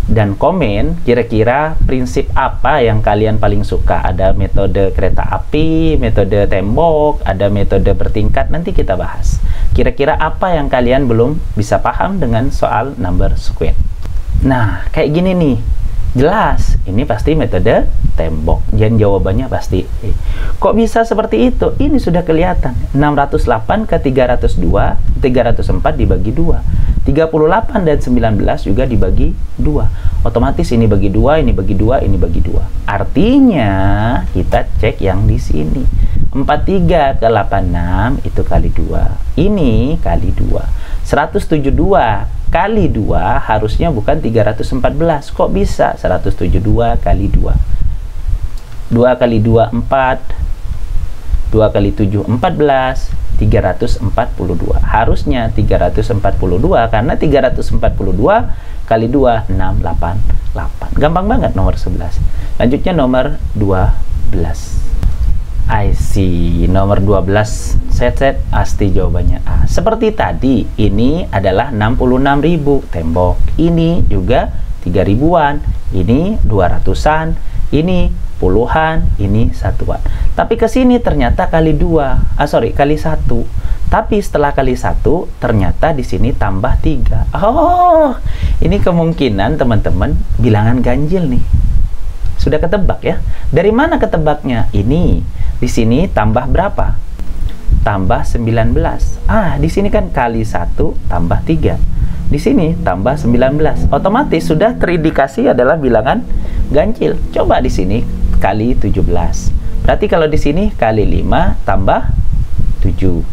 dan komen kira-kira prinsip apa yang kalian paling suka. Ada metode kereta api, metode tembok, ada metode bertingkat, nanti kita bahas. Kira-kira apa yang kalian belum bisa paham dengan soal number square. Nah, kayak gini nih. Jelas, ini pasti metode tembok. Dan jawabannya pasti E. Kok bisa seperti itu? Ini sudah kelihatan. 608 ke 302, 304 dibagi 2. 38 dan 19 juga dibagi 2. Otomatis ini bagi 2, ini bagi 2, ini bagi 2. Artinya, kita cek yang di sini. 43 ke 86 itu kali 2. Ini kali 2. 172 kali 2 harusnya bukan 314. Kok bisa? 172 kali 2. 2 kali 2, 4. 2 kali 7, 14. 342. Harusnya 342 karena 342 kali 2, 688. Gampang banget nomor 11. Lanjutnya nomor 12. I see. Nomor 12. Set pasti jawabannya A. Seperti tadi, ini adalah 66.000 tembok. Ini juga 3.000-an. Ini 200-an. Ini puluhan. Ini satuan. Tapi ke sini ternyata kali 2. Kali 1. Tapi setelah kali 1, ternyata di sini tambah 3. Oh, ini kemungkinan teman-teman bilangan ganjil nih. Sudah ketebak ya? Dari mana ketebaknya? Ini. Di sini tambah berapa? Tambah 19. Di sini kan kali 1 tambah 3. Di sini tambah 19. Otomatis sudah terindikasi adalah bilangan ganjil. Coba di sini kali 17. Berarti kalau di sini kali 5 tambah 7.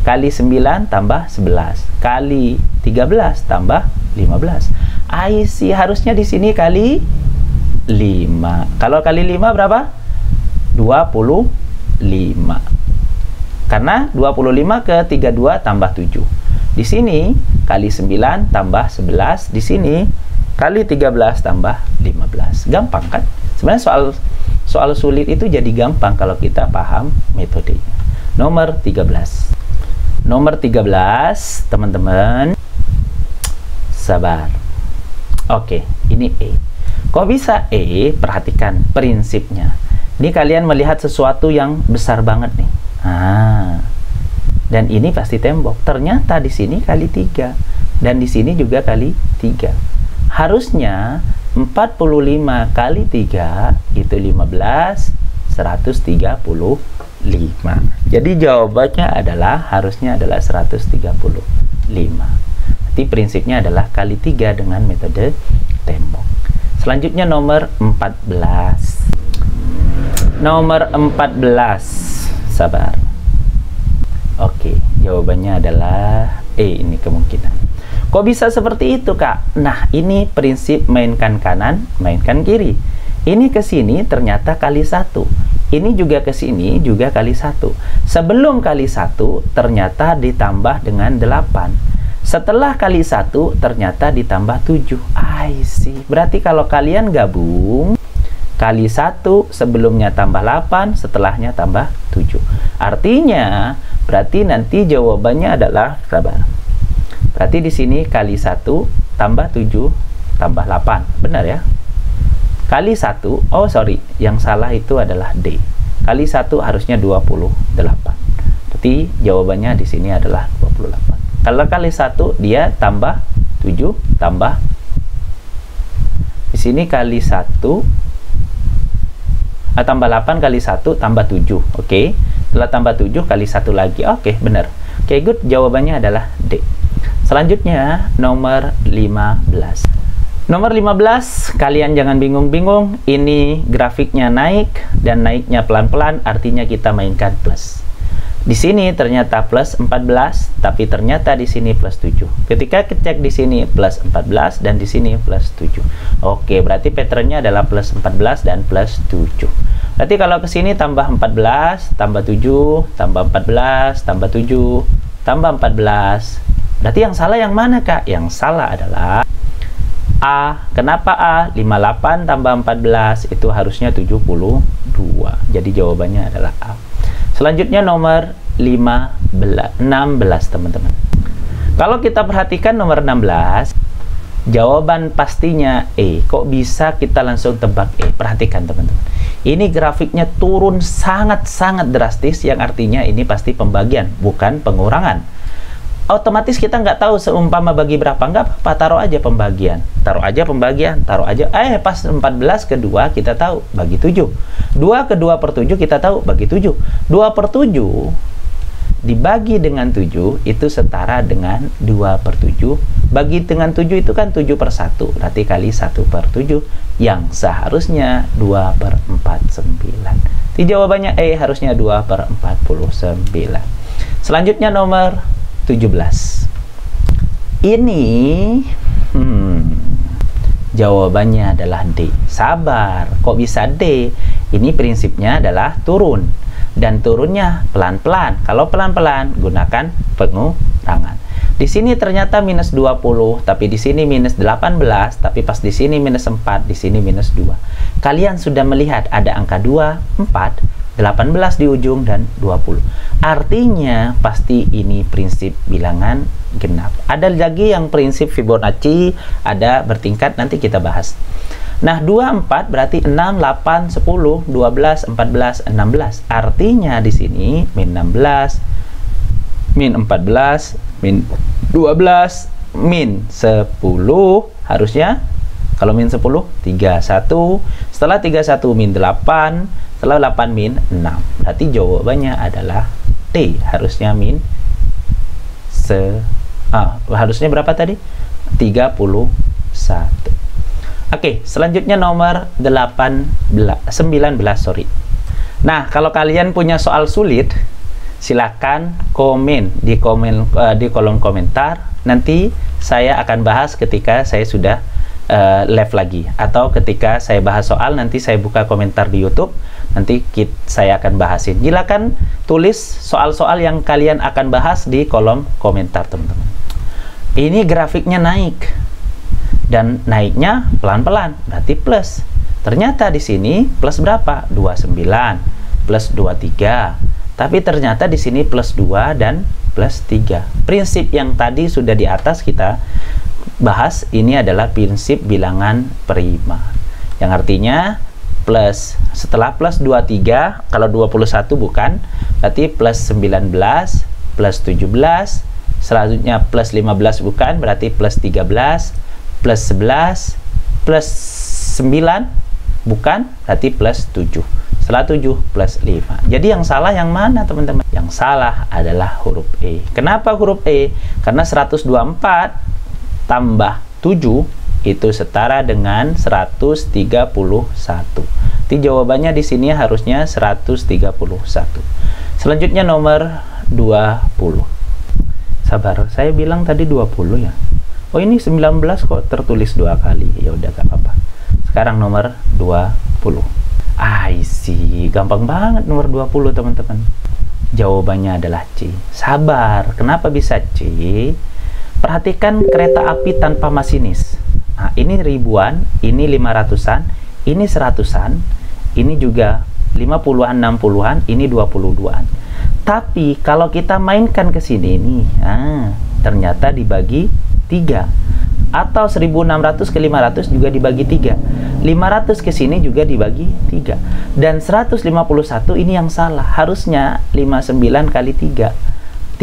Kali 9 tambah 11. Kali 13 tambah 15. IC harusnya di sini kali 5. Kalau kali 5 berapa? 25. Karena 25 ke 32 tambah 7. Di sini kali 9 tambah 11. Di sini kali 13 tambah 15. Gampang kan? Sebenarnya soal sulit itu jadi gampang kalau kita paham metodenya. Nomor 13. Nomor 13, teman-teman. Sabar. Oke, ini E. Kok bisa E? Perhatikan prinsipnya. Ini kalian melihat sesuatu yang besar banget nih. Dan ini pasti tembok. Ternyata di sini kali 3. Dan di sini juga kali 3. Harusnya 45 kali 3 itu 15, 135. Jadi jawabannya harusnya adalah 135. Berarti prinsipnya adalah kali 3 dengan metode tembok. Selanjutnya nomor 14. Nomor 14. Sabar. Oke, jawabannya adalah E, ini kemungkinan. Kok bisa seperti itu, Kak? Nah, ini prinsip mainkan kanan, mainkan kiri. Ini ke sini ternyata kali 1. Ini juga ke sini juga kali 1. Sebelum kali 1 ternyata ditambah dengan 8. Setelah kali 1 ternyata ditambah 7. I see. Berarti kalau kalian gabung kali 1 sebelumnya tambah 8, setelahnya tambah 7. Artinya, berarti nanti jawabannya adalah, sabar. Berarti di sini kali 1 tambah 7 tambah 8. Benar ya? Kali 1, oh sorry, yang salah itu adalah D. Kali 1 harusnya 28. Berarti jawabannya di sini adalah 28. Kalau kali 1 dia tambah 7 tambah, di sini kali 1 tambah 8 kali 1 tambah 7. Oke. Setelah tambah 7 kali 1 lagi. Oke, benar. Oke, good. Jawabannya adalah D. Selanjutnya nomor 15. Nomor 15, kalian jangan bingung-bingung. Ini grafiknya naik dan naiknya pelan-pelan, artinya kita mainkan plus. Di sini ternyata plus 14, tapi ternyata di sini plus 7. Ketika cek di sini plus 14 dan di sini plus 7. Oke, berarti patternnya adalah plus 14 dan plus 7. Berarti kalau ke sini tambah 14, tambah 7, tambah 14, tambah 7, tambah 14. Berarti yang salah yang mana, Kak? Yang salah adalah A. Kenapa A? 58 tambah 14 itu harusnya 72. Jadi jawabannya adalah A. Selanjutnya nomor 16, teman-teman. Kalau kita perhatikan nomor 16, jawaban pastinya E. Kok bisa kita langsung tebak E? Perhatikan, teman-teman. Ini grafiknya turun sangat-sangat drastis, yang artinya ini pasti pembagian, bukan pengurangan. Otomatis kita nggak tahu seumpama bagi berapa, nggak apa-apa, taruh aja pembagian, taruh aja pembagian, taruh aja, pas 14 ke 2 kita tahu bagi 7, 2 ke 2 per 7 kita tahu bagi 7, 2 per 7 dibagi dengan 7 itu setara dengan 2 per 7, bagi dengan 7 itu kan 7 per 1, berarti kali 1 per 7, yang seharusnya 2 per 49. Di jawabannya E harusnya 2 per 49. Selanjutnya nomor 17. Ini jawabannya adalah D. Sabar, kok bisa D? Ini prinsipnya adalah turun, dan turunnya pelan-pelan. Kalau pelan-pelan gunakan pengurangan. Di sini ternyata minus 20, tapi di sini minus 18, tapi pas di sini minus 4, di sini minus 2. Kalian sudah melihat ada angka 2, 4, 18 di ujung dan 20. Artinya pasti ini prinsip bilangan genap. Ada lagi yang prinsip Fibonacci, ada bertingkat, nanti kita bahas. Nah, 2, 4 berarti 6, 8, 10, 12, 14, 16. Artinya di sini min 16, min 14, min 12, min 10, harusnya kalau min 10, 31. Setelah 31 min 8, setelah 8 min 6. Berarti jawabannya adalah D. Harusnya min harusnya berapa tadi? 31. Oke, selanjutnya nomor 19, sorry. Nah, kalau kalian punya soal sulit, silakan komen di kolom komentar. Nanti saya akan bahas ketika saya sudah live lagi, atau ketika saya bahas soal nanti saya buka komentar di YouTube, nanti saya akan bahasin. Silakan tulis soal-soal yang kalian akan bahas di kolom komentar, teman-teman. Ini grafiknya naik dan naiknya pelan-pelan, berarti plus. Ternyata di sini plus berapa? 29 plus 23. Tapi ternyata di sini plus 2 dan plus 3. Prinsip yang tadi sudah di atas kita bahas, ini adalah prinsip bilangan prima, yang artinya plus, setelah plus 23, kalau 21 bukan, berarti plus 19, plus 17, selanjutnya plus 15 bukan, berarti plus 13, plus 11, plus 9 bukan, berarti plus 7. Setelah 7 plus 5. Jadi yang salah yang mana, teman-teman? Yang salah adalah huruf E. Kenapa huruf E? Karena 124 tambah 7 itu setara dengan 131. Jadi jawabannya di sini harusnya 131. Selanjutnya nomor 20. Sabar, saya bilang tadi 20 ya. Oh, ini 19 kok tertulis 2 kali. Ya udah, gak apa-apa. Sekarang nomor 20. See, gampang banget nomor 20, teman-teman. Jawabannya adalah C. Sabar, kenapa bisa C? Perhatikan kereta api tanpa masinis. Nah, ini ribuan, ini 500-an, Ini 100-an, ini juga 50-an, 60-an, ini 22-an. Tapi kalau kita mainkan ke sini nih, ternyata dibagi 3. Atau 1600 ke 500 juga dibagi 3. 500 ke sini juga dibagi 3. Dan 151 ini yang salah. Harusnya 59 kali 3.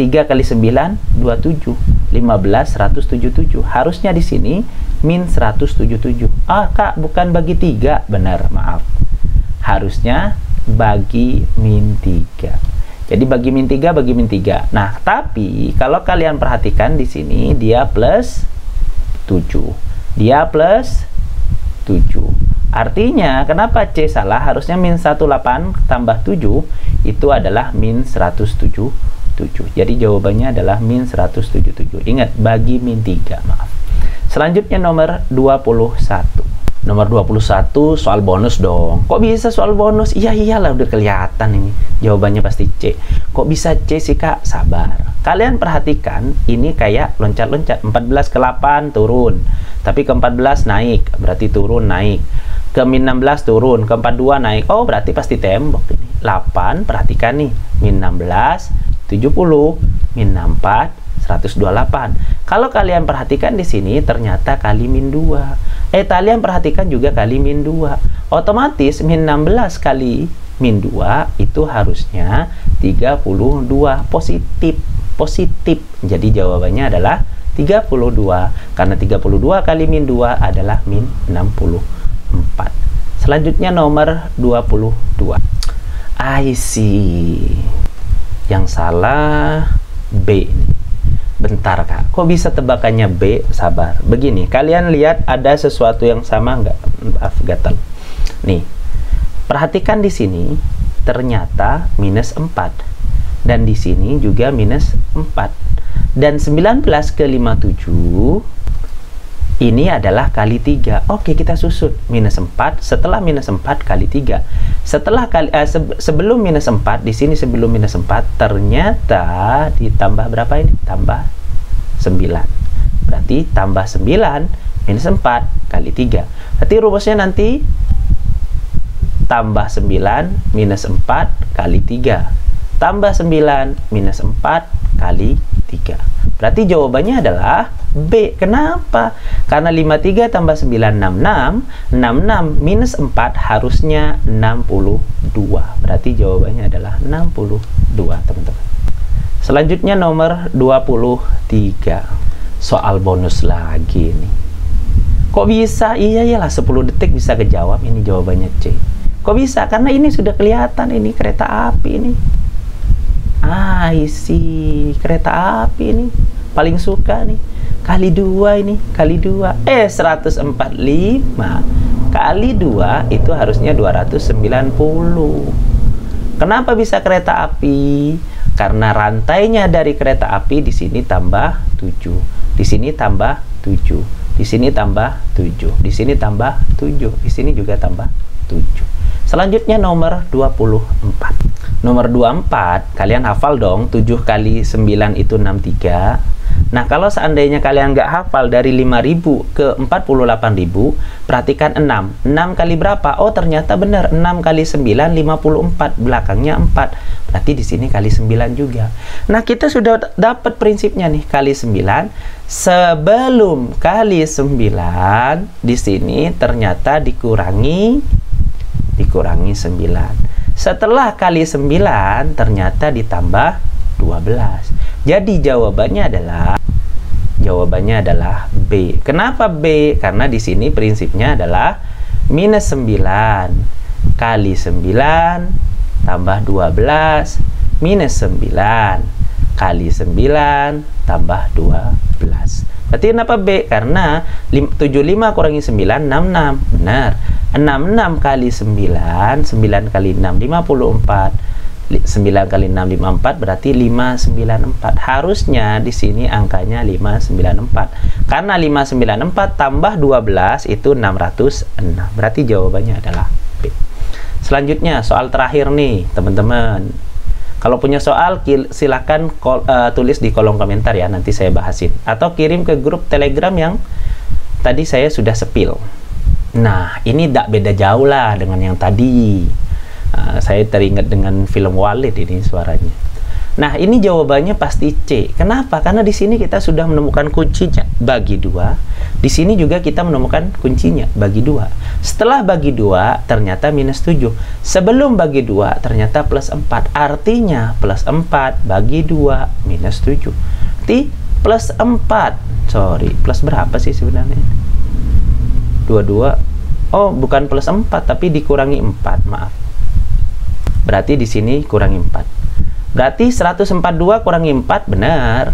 3 kali 9, 27. 15, 177. Harusnya di sini min 177. Kak, bukan bagi 3. Benar, maaf. Harusnya bagi min 3. Jadi bagi min 3, bagi min 3. Nah, tapi kalau kalian perhatikan di sini dia plus 7. Dia plus 7. Artinya, kenapa C salah? Harusnya min 18 tambah 7 itu adalah min 177. Jadi jawabannya adalah min 177. Ingat, bagi min 3, maaf. Selanjutnya nomor 21. Nomor 21 soal bonus dong. Kok bisa soal bonus? Iyalah udah kelihatan ini. Jawabannya pasti C. Kok bisa C sih, Kak? Sabar. Kalian perhatikan, ini kayak loncat-loncat. 14 ke 8 turun. Tapi ke 14 naik, berarti turun naik. Ke min 16 turun, ke 42 naik. Oh, berarti pasti tembok ini. 8, perhatikan nih. Min 16, 70, min 64, 128. Kalau kalian perhatikan di sini ternyata kali min 2. Kalian perhatikan juga kali min 2. Otomatis min 16 kali min 2 itu harusnya 32 positif. Jadi jawabannya adalah 32. Karena 32 kali min 2 adalah min 64. Selanjutnya nomor 22. I see. Yang salah B nih. Bentar, Kak, kok bisa tebakannya B? Sabar. Begini, kalian lihat ada sesuatu yang sama nggak? Maaf, gatal. Nih, perhatikan di sini ternyata minus 4. Dan di sini juga minus 4. Dan 19 ke 57 ini adalah kali 3. Oke, kita susun. Minus 4, setelah minus 4 kali 3. Setelah sebelum minus 4, di sini sebelum minus 4, ternyata ditambah berapa ini? Tambah 9. Berarti tambah 9 minus 4 kali 3. Berarti rumusnya nanti tambah 9 minus 4 kali 3. Tambah 9 minus 4 kali 3. Berarti jawabannya adalah B. Kenapa? Karena 53 tambah 9, 66. 66 minus 4 harusnya 62. Berarti jawabannya adalah 62, teman-teman. Selanjutnya nomor 23. Soal bonus lagi nih. Kok bisa? Iyalah 10 detik bisa kejawab. Ini jawabannya C. Kok bisa? Karena ini sudah kelihatan, ini kereta api ini. Isi kereta api ini paling suka nih. Kali 2 ini, kali 2. 145 kali 2 itu harusnya 290. Kenapa bisa kereta api? Karena rantainya dari kereta api di sini tambah 7. Di sini tambah 7. Di sini tambah 7. Di sini tambah 7. Di sini juga tambah 7. Selanjutnya nomor 24. Nomor 24, kalian hafal dong, 7 kali 9 itu 63. Nah, kalau seandainya kalian nggak hafal dari 5.000 ke 48.000, perhatikan 6. 6 kali berapa? Oh, ternyata benar. 6 kali 9, 54. Belakangnya 4. Berarti di sini kali 9 juga. Nah, kita sudah dapat prinsipnya nih, kali 9. Sebelum kali 9, di sini ternyata dikurangi 9. Setelah kali 9 ternyata ditambah 12. Jadi jawabannya adalah B. Kenapa B? Karena di sini prinsipnya adalah minus 9 kali 9 tambah 12 minus 9 kali 9 tambah 12. Berarti kenapa B? Karena 75 kurangi 9, 66. Benar. 66 kali 9, 9 kali 6, 54. 9 kali 6, 54, berarti 594. Harusnya di sini angkanya 594. Karena 594 tambah 12 itu 606. Berarti jawabannya adalah B. Selanjutnya, soal terakhir nih, teman-teman. Kalau punya soal, silakan tulis di kolom komentar ya, nanti saya bahasin. Atau kirim ke grup Telegram yang tadi saya sudah spill. Nah, ini tidak beda jauh lah dengan yang tadi. Saya teringat dengan film Walid ini suaranya. Nah, ini jawabannya pasti C. Kenapa? Karena di sini kita sudah menemukan kuncinya bagi 2. Di sini juga kita menemukan kuncinya bagi 2. Setelah bagi 2, ternyata minus 7. Sebelum bagi 2, ternyata plus 4. Artinya plus 4 bagi 2 minus 7. Berarti plus 4. Sorry, plus berapa sih sebenarnya? 22. Oh, bukan plus 4, tapi dikurangi 4, maaf. Berarti di sini kurangi 4. Berarti 142 kurangi 4, benar.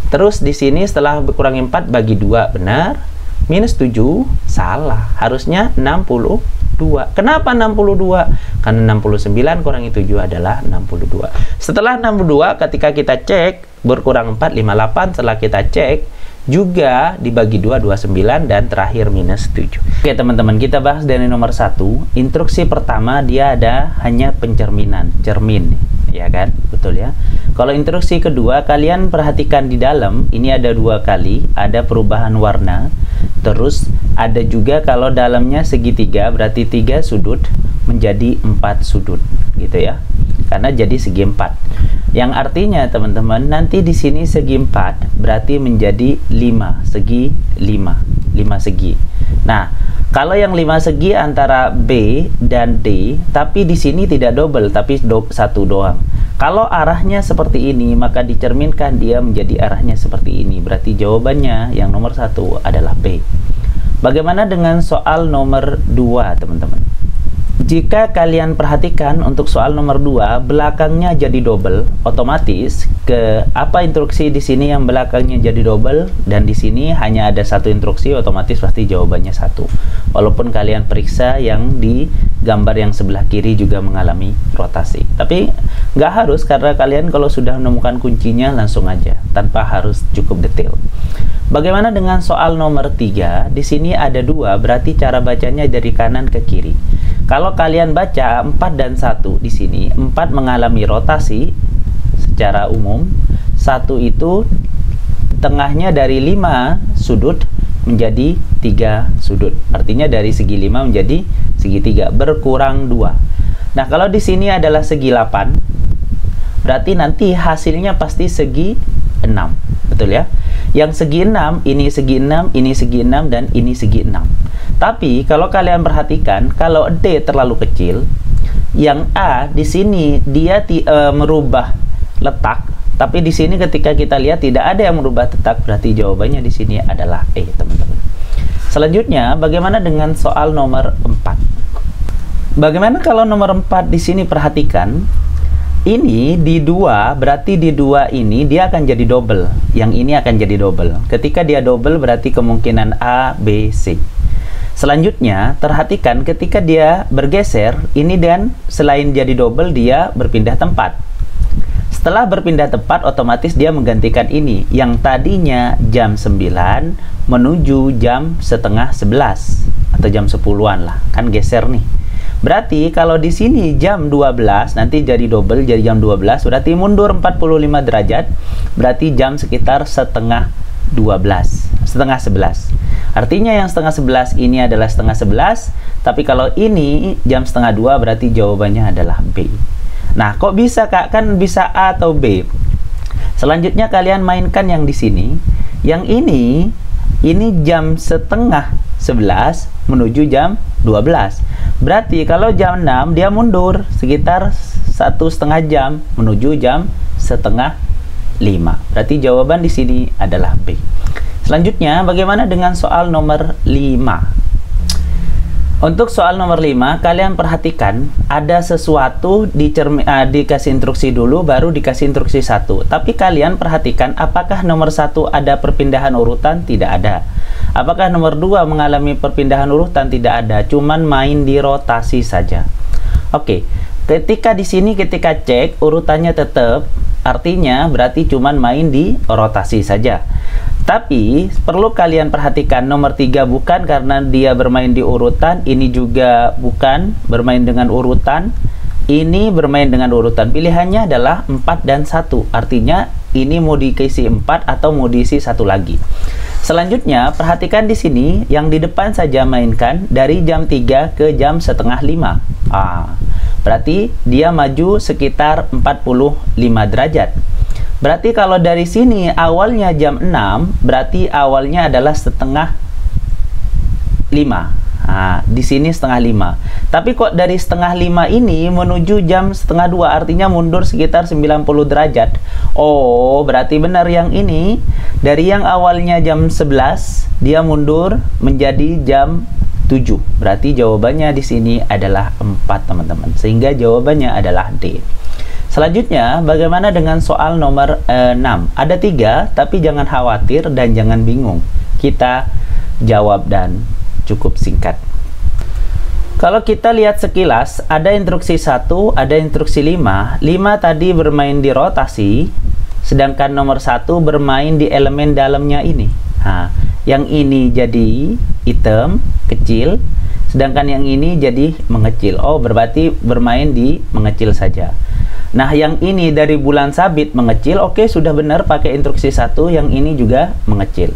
Terus di sini setelah kurangi 4 bagi 2, benar. Minus 7, salah. Harusnya 62. Kenapa 62? Karena 69 kurangi 7 adalah 62. Setelah 62, ketika kita cek, berkurang 4, 58. Setelah kita cek, juga dibagi 2, 29, dan terakhir minus 7. Oke teman-teman, kita bahas dari nomor 1. Instruksi pertama, dia ada hanya pencerminan, cermin, ya kan? Betul ya. Kalau instruksi kedua, kalian perhatikan di dalam, ini ada 2 kali, ada perubahan warna. Terus ada juga kalau dalamnya segitiga, berarti 3 sudut menjadi 4 sudut, gitu ya. Karena jadi segi 4. Yang artinya teman-teman, nanti di sini segi 4 berarti menjadi 5 segi 5 segi. Nah, kalau yang 5 segi antara B dan D, tapi di sini tidak double, tapi satu doang. Kalau arahnya seperti ini, maka dicerminkan dia menjadi arahnya seperti ini. Berarti jawabannya yang nomor 1 adalah B. Bagaimana dengan soal nomor 2, teman-teman? Jika kalian perhatikan untuk soal nomor 2, belakangnya jadi double, otomatis ke apa instruksi di sini yang belakangnya jadi double, dan di sini hanya ada satu instruksi, otomatis pasti jawabannya 1. Walaupun kalian periksa yang di gambar yang sebelah kiri juga mengalami rotasi. Tapi nggak harus, karena kalian kalau sudah menemukan kuncinya langsung aja, tanpa harus cukup detail. Bagaimana dengan soal nomor 3? Di sini ada 2, berarti cara bacanya dari kanan ke kiri. Kalau kalian baca 4 dan 1 di sini, 4 mengalami rotasi secara umum. 1 itu tengahnya dari 5 sudut menjadi 3 sudut. Artinya dari segi 5 menjadi segi 3, berkurang 2. Nah, kalau di sini adalah segi 8, berarti nanti hasilnya pasti segi 6. Betul ya? Yang segi 6, ini segi 6, ini segi 6, dan ini segi 6. Tapi kalau kalian perhatikan, kalau D terlalu kecil, yang A di sini dia merubah letak, tapi di sini ketika kita lihat tidak ada yang merubah letak, berarti jawabannya di sini adalah E, teman-teman. Selanjutnya, bagaimana dengan soal nomor 4? Bagaimana kalau nomor 4 di sini perhatikan, ini di 2, berarti di 2 ini dia akan jadi double. Yang ini akan jadi double. Ketika dia double berarti kemungkinan A, B, C. Selanjutnya, perhatikan ketika dia bergeser, ini dan selain jadi double, dia berpindah tempat. Setelah berpindah tempat, otomatis dia menggantikan ini. Yang tadinya jam 9 menuju jam setengah 11 atau jam 10-an lah. Kan geser nih. Berarti kalau di sini jam 12, nanti jadi double, jadi jam 12, berarti mundur 45 derajat, berarti jam sekitar setengah 12, setengah 11. Artinya yang setengah 11 ini adalah setengah 11, tapi kalau ini jam setengah 2 berarti jawabannya adalah B. Nah, kok bisa Kak? Kan bisa A atau B. Selanjutnya kalian mainkan yang di sini. Yang ini jam setengah 11 menuju jam 12. Berarti kalau jam 6 dia mundur sekitar 1,5 jam menuju jam setengah 5. Berarti jawaban di sini adalah B. Selanjutnya, bagaimana dengan soal nomor 5? Untuk soal nomor 5, kalian perhatikan ada sesuatu dikasih instruksi dulu, baru dikasih instruksi 1. Tapi kalian perhatikan apakah nomor 1 ada perpindahan urutan? Tidak ada. Apakah nomor 2 mengalami perpindahan urutan? Tidak ada. Cuman main di rotasi saja. Oke. Ketika di sini ketika cek urutannya tetap, artinya berarti cuman main di rotasi saja. Tapi perlu kalian perhatikan nomor 3 bukan, karena dia bermain di urutan. Ini juga bukan bermain dengan urutan. Ini bermain dengan urutan. Pilihannya adalah 4 dan 1. Artinya ini mau diisi 4 atau mau diisi 1 lagi. Selanjutnya, perhatikan di sini yang di depan saja mainkan dari jam 3 ke jam setengah 5. Berarti dia maju sekitar 45 derajat. Berarti kalau dari sini awalnya jam 6, berarti awalnya adalah setengah 5. Di sini setengah 5. Tapi kok dari setengah 5 ini menuju jam setengah 2, artinya mundur sekitar 90 derajat. Oh, berarti benar yang ini. Dari yang awalnya jam 11, dia mundur menjadi jam 7. Berarti jawabannya di sini adalah 4, teman-teman. Sehingga jawabannya adalah D. Selanjutnya, bagaimana dengan soal nomor 6? Ada 3, tapi jangan khawatir dan jangan bingung. Kita jawab dan cukup singkat. Kalau kita lihat sekilas, ada instruksi 1, ada instruksi 5. 5 tadi bermain di rotasi, sedangkan nomor 1 bermain di elemen dalamnya ini. Yang ini jadi hitam, kecil, sedangkan yang ini jadi mengecil. Oh, berarti bermain di mengecil saja. Nah, yang ini dari bulan sabit mengecil, oke, sudah benar pakai instruksi 1, yang ini juga mengecil.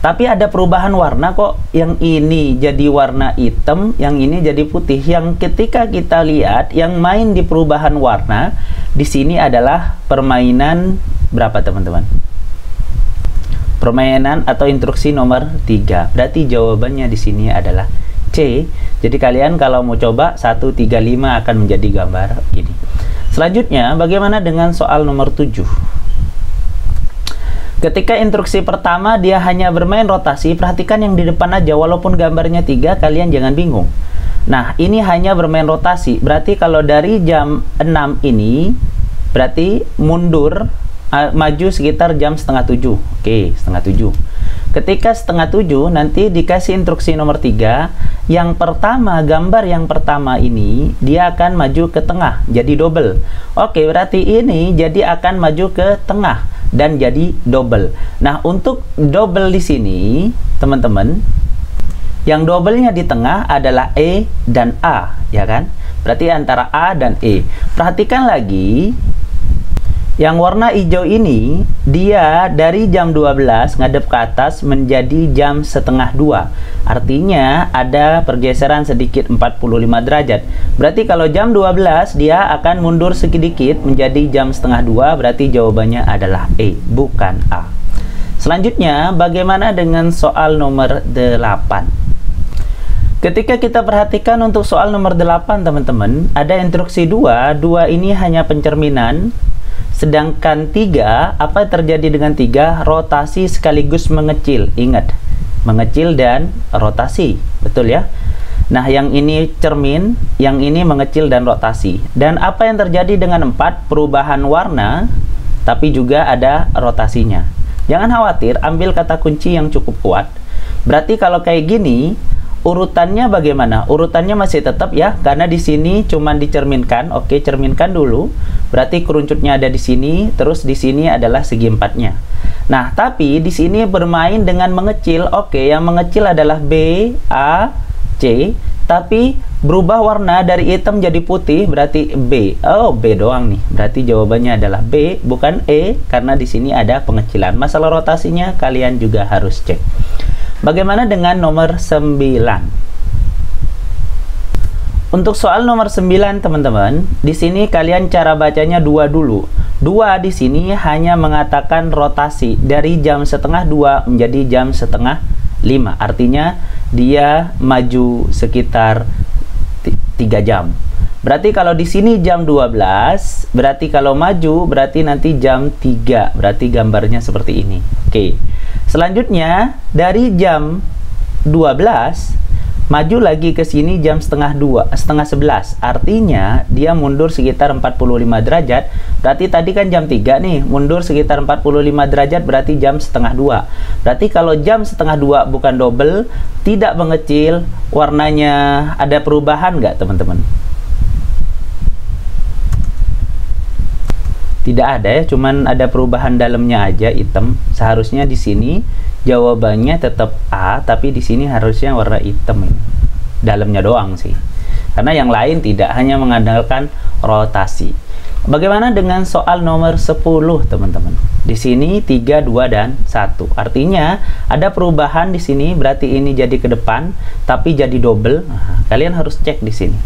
Tapi ada perubahan warna kok, yang ini jadi warna hitam, yang ini jadi putih. Yang ketika kita lihat, yang main di perubahan warna, di sini adalah permainan berapa, teman-teman? Permainan atau instruksi nomor 3. Berarti jawabannya di sini adalah C. Jadi kalian kalau mau coba 1, 3, 5 akan menjadi gambar ini. Selanjutnya, bagaimana dengan soal nomor 7? Ketika instruksi pertama dia hanya bermain rotasi, perhatikan yang di depan aja, walaupun gambarnya 3, kalian jangan bingung. Nah, ini hanya bermain rotasi, berarti kalau dari jam 6 ini, berarti mundur, maju sekitar jam setengah 7. Oke, setengah 7. Ketika setengah 7, nanti dikasih instruksi nomor 3, yang pertama, gambar yang pertama ini, dia akan maju ke tengah, jadi double. Oke, berarti ini jadi akan maju ke tengah dan jadi double. Nah, untuk double di sini, teman-teman, yang doublenya di tengah adalah E dan A, ya kan? Berarti antara A dan E. Perhatikan lagi, yang warna hijau ini, dia dari jam 12 ngadep ke atas menjadi jam setengah 2. Artinya ada pergeseran sedikit 45 derajat. Berarti kalau jam 12 dia akan mundur sedikit menjadi jam setengah 2. Berarti jawabannya adalah E, bukan A. Selanjutnya, bagaimana dengan soal nomor 8? Ketika kita perhatikan untuk soal nomor 8, teman-teman, ada instruksi 2. 2 ini hanya pencerminan. Sedangkan 3, apa terjadi dengan 3? Rotasi sekaligus mengecil. Ingat, mengecil dan rotasi, betul ya? Nah, yang ini cermin, yang ini mengecil dan rotasi. Dan apa yang terjadi dengan 4? Perubahan warna, tapi juga ada rotasinya. Jangan khawatir, ambil kata kunci yang cukup kuat. Berarti kalau kayak gini, urutannya bagaimana? Urutannya masih tetap ya, karena di sini cuman dicerminkan. Oke, cerminkan dulu. Berarti keruncutnya ada di sini, terus di sini adalah segi 4-nya. Nah, tapi di sini bermain dengan mengecil. Oke, yang mengecil adalah B, A, C, tapi berubah warna dari hitam jadi putih, berarti B. Oh, B doang nih. Berarti jawabannya adalah B, bukan E, karena di sini ada pengecilan. Masalah rotasinya kalian juga harus cek. Bagaimana dengan nomor 9? Untuk soal nomor 9, teman-teman, di sini kalian cara bacanya 2 dulu. 2 di sini hanya mengatakan rotasi dari jam setengah 2 menjadi jam setengah 5. Artinya dia maju sekitar 3 jam. Berarti kalau di sini jam 12, berarti kalau maju berarti nanti jam 3. Berarti gambarnya seperti ini. Oke. Selanjutnya dari jam 12 maju lagi ke sini jam setengah 11. Artinya dia mundur sekitar 45 derajat. Berarti tadi kan jam 3 nih, mundur sekitar 45 derajat, berarti jam setengah 2. Berarti kalau jam setengah 2 bukan double, tidak mengecil, warnanya ada perubahan nggak, teman-teman? Tidak ada ya, cuman ada perubahan dalamnya aja hitam. Seharusnya di sini jawabannya tetap A, tapi di sini harusnya warna hitam ini. Dalamnya doang sih. Karena yang lain tidak, hanya mengandalkan rotasi. Bagaimana dengan soal nomor 10, teman-teman? Di sini 3, 2, dan 1. Artinya ada perubahan di sini, berarti ini jadi ke depan, tapi jadi double. Nah, kalian harus cek di sini.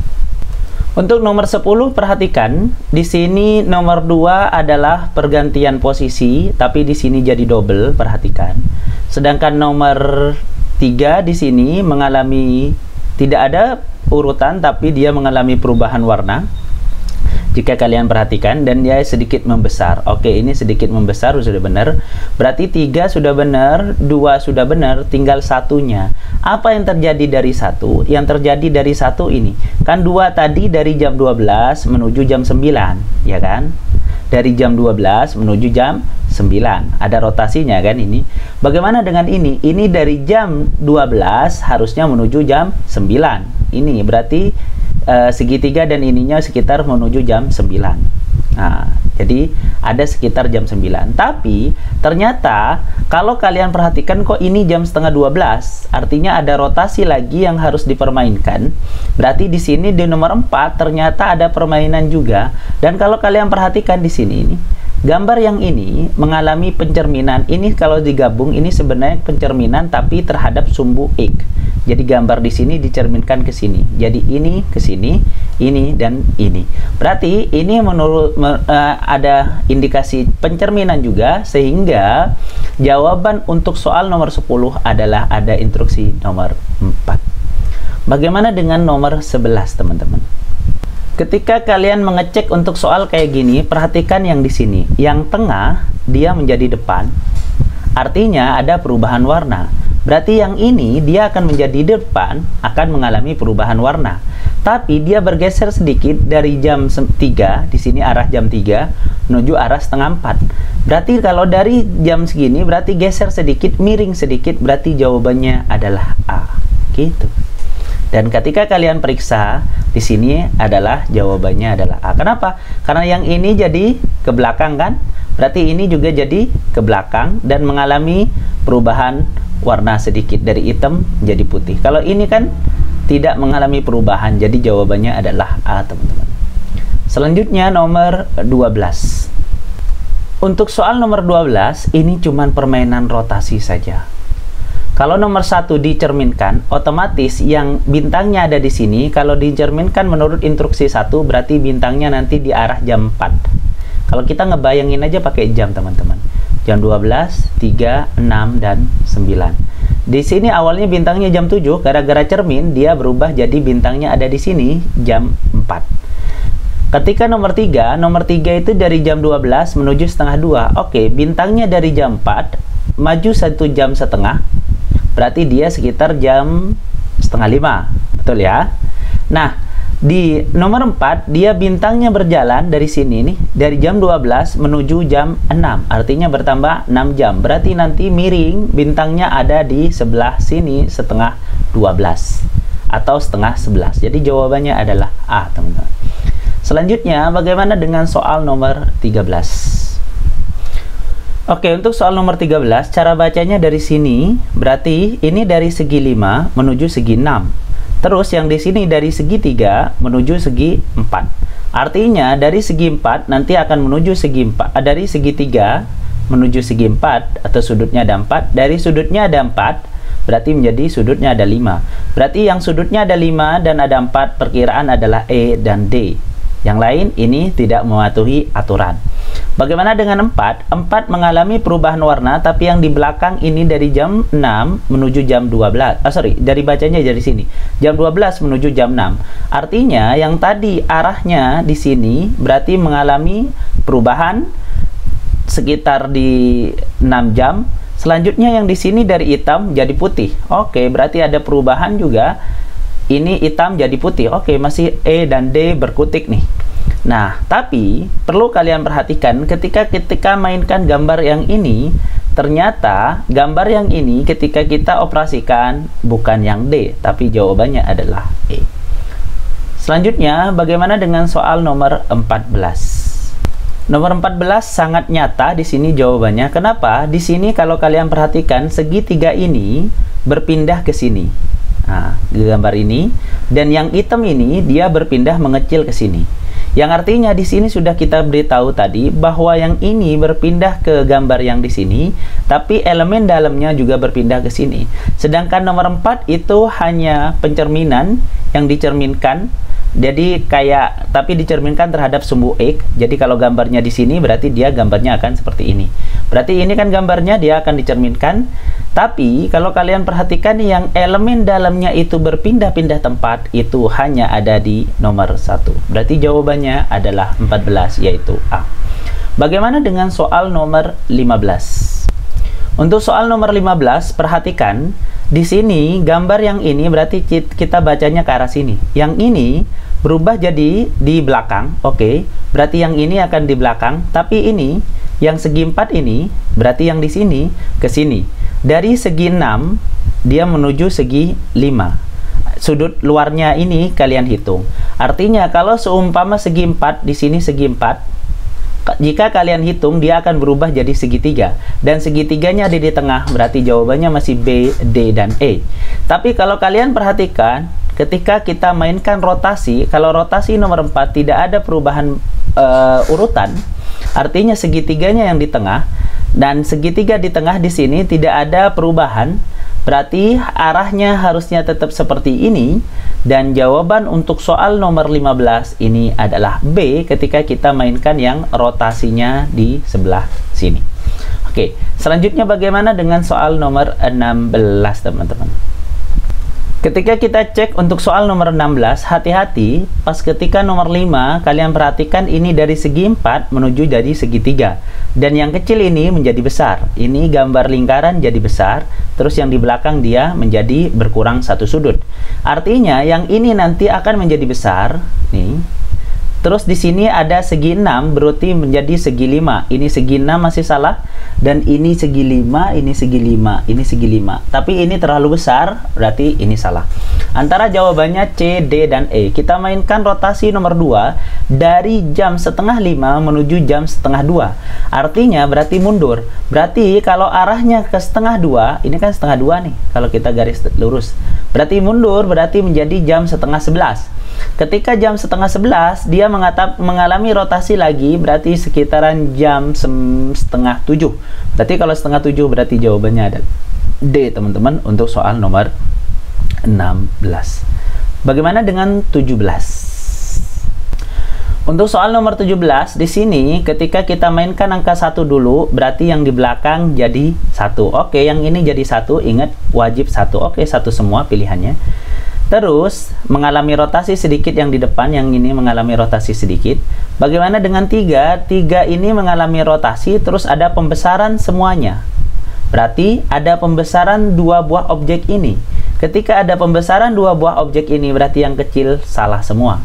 Untuk nomor 10, perhatikan, di sini nomor 2 adalah pergantian posisi, tapi di sini jadi double, perhatikan. Sedangkan nomor 3 di sini mengalami tidak ada urutan, tapi dia mengalami perubahan warna. Jika kalian perhatikan, dan dia sedikit membesar. Oke, ini sedikit membesar, sudah benar. Berarti 3 sudah benar, 2 sudah benar, tinggal satunya. Apa yang terjadi dari 1? Yang terjadi dari 1 ini. Kan 2 tadi dari jam 12 menuju jam 9, ya kan? Dari jam 12 menuju jam 9. Ada rotasinya kan ini. Bagaimana dengan ini? Ini dari jam 12 harusnya menuju jam 9. Ini berarti segitiga dan ininya sekitar menuju jam 9. Nah, jadi ada sekitar jam 9. Tapi ternyata kalau kalian perhatikan kok ini jam setengah 12, artinya ada rotasi lagi yang harus dipermainkan. Berarti di sini di nomor 4 ternyata ada permainan juga. Dan kalau kalian perhatikan di sini ini, gambar yang ini mengalami pencerminan. Ini kalau digabung ini sebenarnya pencerminan tapi terhadap sumbu X. Jadi gambar di sini dicerminkan ke sini. Jadi ini ke sini, ini dan ini. Berarti ini ada indikasi pencerminan juga, sehingga jawaban untuk soal nomor 10 adalah ada instruksi nomor 4. Bagaimana dengan nomor 11, teman-teman? Ketika kalian mengecek untuk soal kayak gini, perhatikan yang di sini. Yang tengah dia menjadi depan. Artinya ada perubahan warna. Berarti yang ini dia akan menjadi depan, akan mengalami perubahan warna. Tapi dia bergeser sedikit dari jam 3, di sini arah jam 3 menuju arah setengah 4. Berarti kalau dari jam segini berarti geser sedikit, miring sedikit, berarti jawabannya adalah A. Gitu. Dan ketika kalian periksa di sini adalah jawabannya adalah A. Kenapa? Karena yang ini jadi ke belakang kan? Berarti ini juga jadi ke belakang dan mengalami perubahan warna sedikit dari hitam jadi putih. Kalau ini kan tidak mengalami perubahan, jadi jawabannya adalah A, teman-teman. Selanjutnya nomor 12. Untuk soal nomor 12 ini cuman permainan rotasi saja. Kalau nomor 1 dicerminkan, otomatis yang bintangnya ada di sini, kalau dicerminkan menurut instruksi 1, berarti bintangnya nanti di arah jam 4. Kalau kita ngebayangin aja pakai jam, teman-teman. Jam 12, 3, 6, dan 9. Di sini awalnya bintangnya jam 7, gara-gara cermin, dia berubah jadi bintangnya ada di sini, jam 4. Ketika nomor 3 itu dari jam 12 menuju setengah 2. Oke, bintangnya dari jam 4, maju 1 jam setengah, berarti dia sekitar jam setengah 5, betul ya? Nah, di nomor 4 dia bintangnya berjalan dari sini nih, dari jam 12 menuju jam 6, artinya bertambah 6 jam. Berarti nanti miring bintangnya ada di sebelah sini setengah 12 atau setengah 11. Jadi jawabannya adalah A, teman-teman. Selanjutnya bagaimana dengan soal nomor 13? Oke, untuk soal nomor 13, cara bacanya dari sini, berarti ini dari segi 5 menuju segi 6. Terus yang di sini dari segi 3 menuju segi 4. Artinya dari segi 4 nanti akan menuju segi 4. Dari segi 3 menuju segi 4 atau sudutnya ada 4. Dari sudutnya ada 4, berarti menjadi sudutnya ada 5. Berarti yang sudutnya ada 5 dan ada 4, perkiraan adalah E dan D. Yang lain ini tidak mematuhi aturan. Bagaimana dengan 4? 4 mengalami perubahan warna, tapi yang di belakang ini dari jam 6 menuju jam 12. Dari bacanya dari sini. Jam 12 menuju jam 6. Artinya yang tadi arahnya di sini berarti mengalami perubahan sekitar di 6 jam. Selanjutnya yang di sini dari hitam jadi putih. Oke, berarti ada perubahan juga. Ini hitam jadi putih. Oke, masih E dan D berkutik nih. Nah, tapi perlu kalian perhatikan ketika mainkan gambar yang ini, ternyata gambar yang ini ketika kita operasikan bukan yang D, tapi jawabannya adalah E. Selanjutnya, bagaimana dengan soal nomor 14? Nomor 14 sangat nyata di sini jawabannya. Kenapa? Di sini kalau kalian perhatikan segitiga ini berpindah ke sini. Nah, gambar ini, dan yang hitam ini dia berpindah mengecil ke sini. Yang artinya di sini sudah kita beritahu tadi bahwa yang ini berpindah ke gambar yang di sini, tapi elemen dalamnya juga berpindah ke sini. Sedangkan nomor 4 itu hanya pencerminan yang dicerminkan. Jadi tapi dicerminkan terhadap sumbu X. Jadi kalau gambarnya di sini berarti dia gambarnya akan seperti ini. Berarti ini kan gambarnya dia akan dicerminkan. Tapi kalau kalian perhatikan yang elemen dalamnya itu berpindah-pindah tempat, itu hanya ada di nomor 1. Berarti jawabannya adalah 14, yaitu A. Bagaimana dengan soal nomor 15? Untuk soal nomor 15, perhatikan di sini gambar yang ini berarti kita bacanya ke arah sini. Yang ini berubah jadi di belakang, oke. Berarti yang ini akan di belakang, tapi ini yang segi 4 ini berarti yang di sini ke sini. Dari segi 6 dia menuju segi 5. Sudut luarnya ini kalian hitung. Artinya kalau seumpama segi 4 di sini segi 4, jika kalian hitung dia akan berubah jadi segitiga, dan segitiganya ada di tengah, berarti jawabannya masih B, D, dan E. Tapi kalau kalian perhatikan ketika kita mainkan rotasi, kalau rotasi nomor 4 tidak ada perubahan urutan, artinya segitiganya yang di tengah, dan segitiga di tengah di sini tidak ada perubahan, berarti arahnya harusnya tetap seperti ini. Dan jawaban untuk soal nomor 15 ini adalah B ketika kita mainkan yang rotasinya di sebelah sini. Oke, selanjutnya bagaimana dengan soal nomor 16, teman-teman? Ketika kita cek untuk soal nomor 16, hati-hati pas ketika nomor 5, kalian perhatikan ini dari segi 4 menuju jadi segitiga. Dan yang kecil ini menjadi besar. Ini gambar lingkaran jadi besar, terus yang di belakang dia menjadi berkurang satu sudut. Artinya yang ini nanti akan menjadi besar, nih. Terus di sini ada segi 6 berarti menjadi segi 5. Ini segi 6 masih salah, dan ini segi 5, ini segi 5, ini segi 5. Tapi ini terlalu besar, berarti ini salah. Antara jawabannya C, D, dan E. Kita mainkan rotasi nomor 2 dari jam setengah 5 menuju jam setengah 2. Artinya berarti mundur. Berarti kalau arahnya ke setengah 2, ini kan setengah 2 nih, kalau kita garis lurus. Berarti mundur, berarti menjadi jam setengah 11. Ketika jam setengah 11 dia mengalami rotasi lagi, berarti sekitaran jam setengah 7. Berarti kalau setengah 7 berarti jawabannya ada D, teman-teman, untuk soal nomor 16. Bagaimana dengan 17? Untuk soal nomor 17 di sini ketika kita mainkan angka 1 dulu, berarti yang di belakang jadi 1. Oke, yang ini jadi 1, ingat wajib 1. Oke, 1 semua pilihannya. Terus mengalami rotasi sedikit yang di depan, yang ini mengalami rotasi sedikit. Bagaimana dengan 3? 3 ini mengalami rotasi, terus ada pembesaran semuanya. Berarti ada pembesaran 2 buah objek ini. Ketika ada pembesaran 2 buah objek ini, berarti yang kecil salah semua.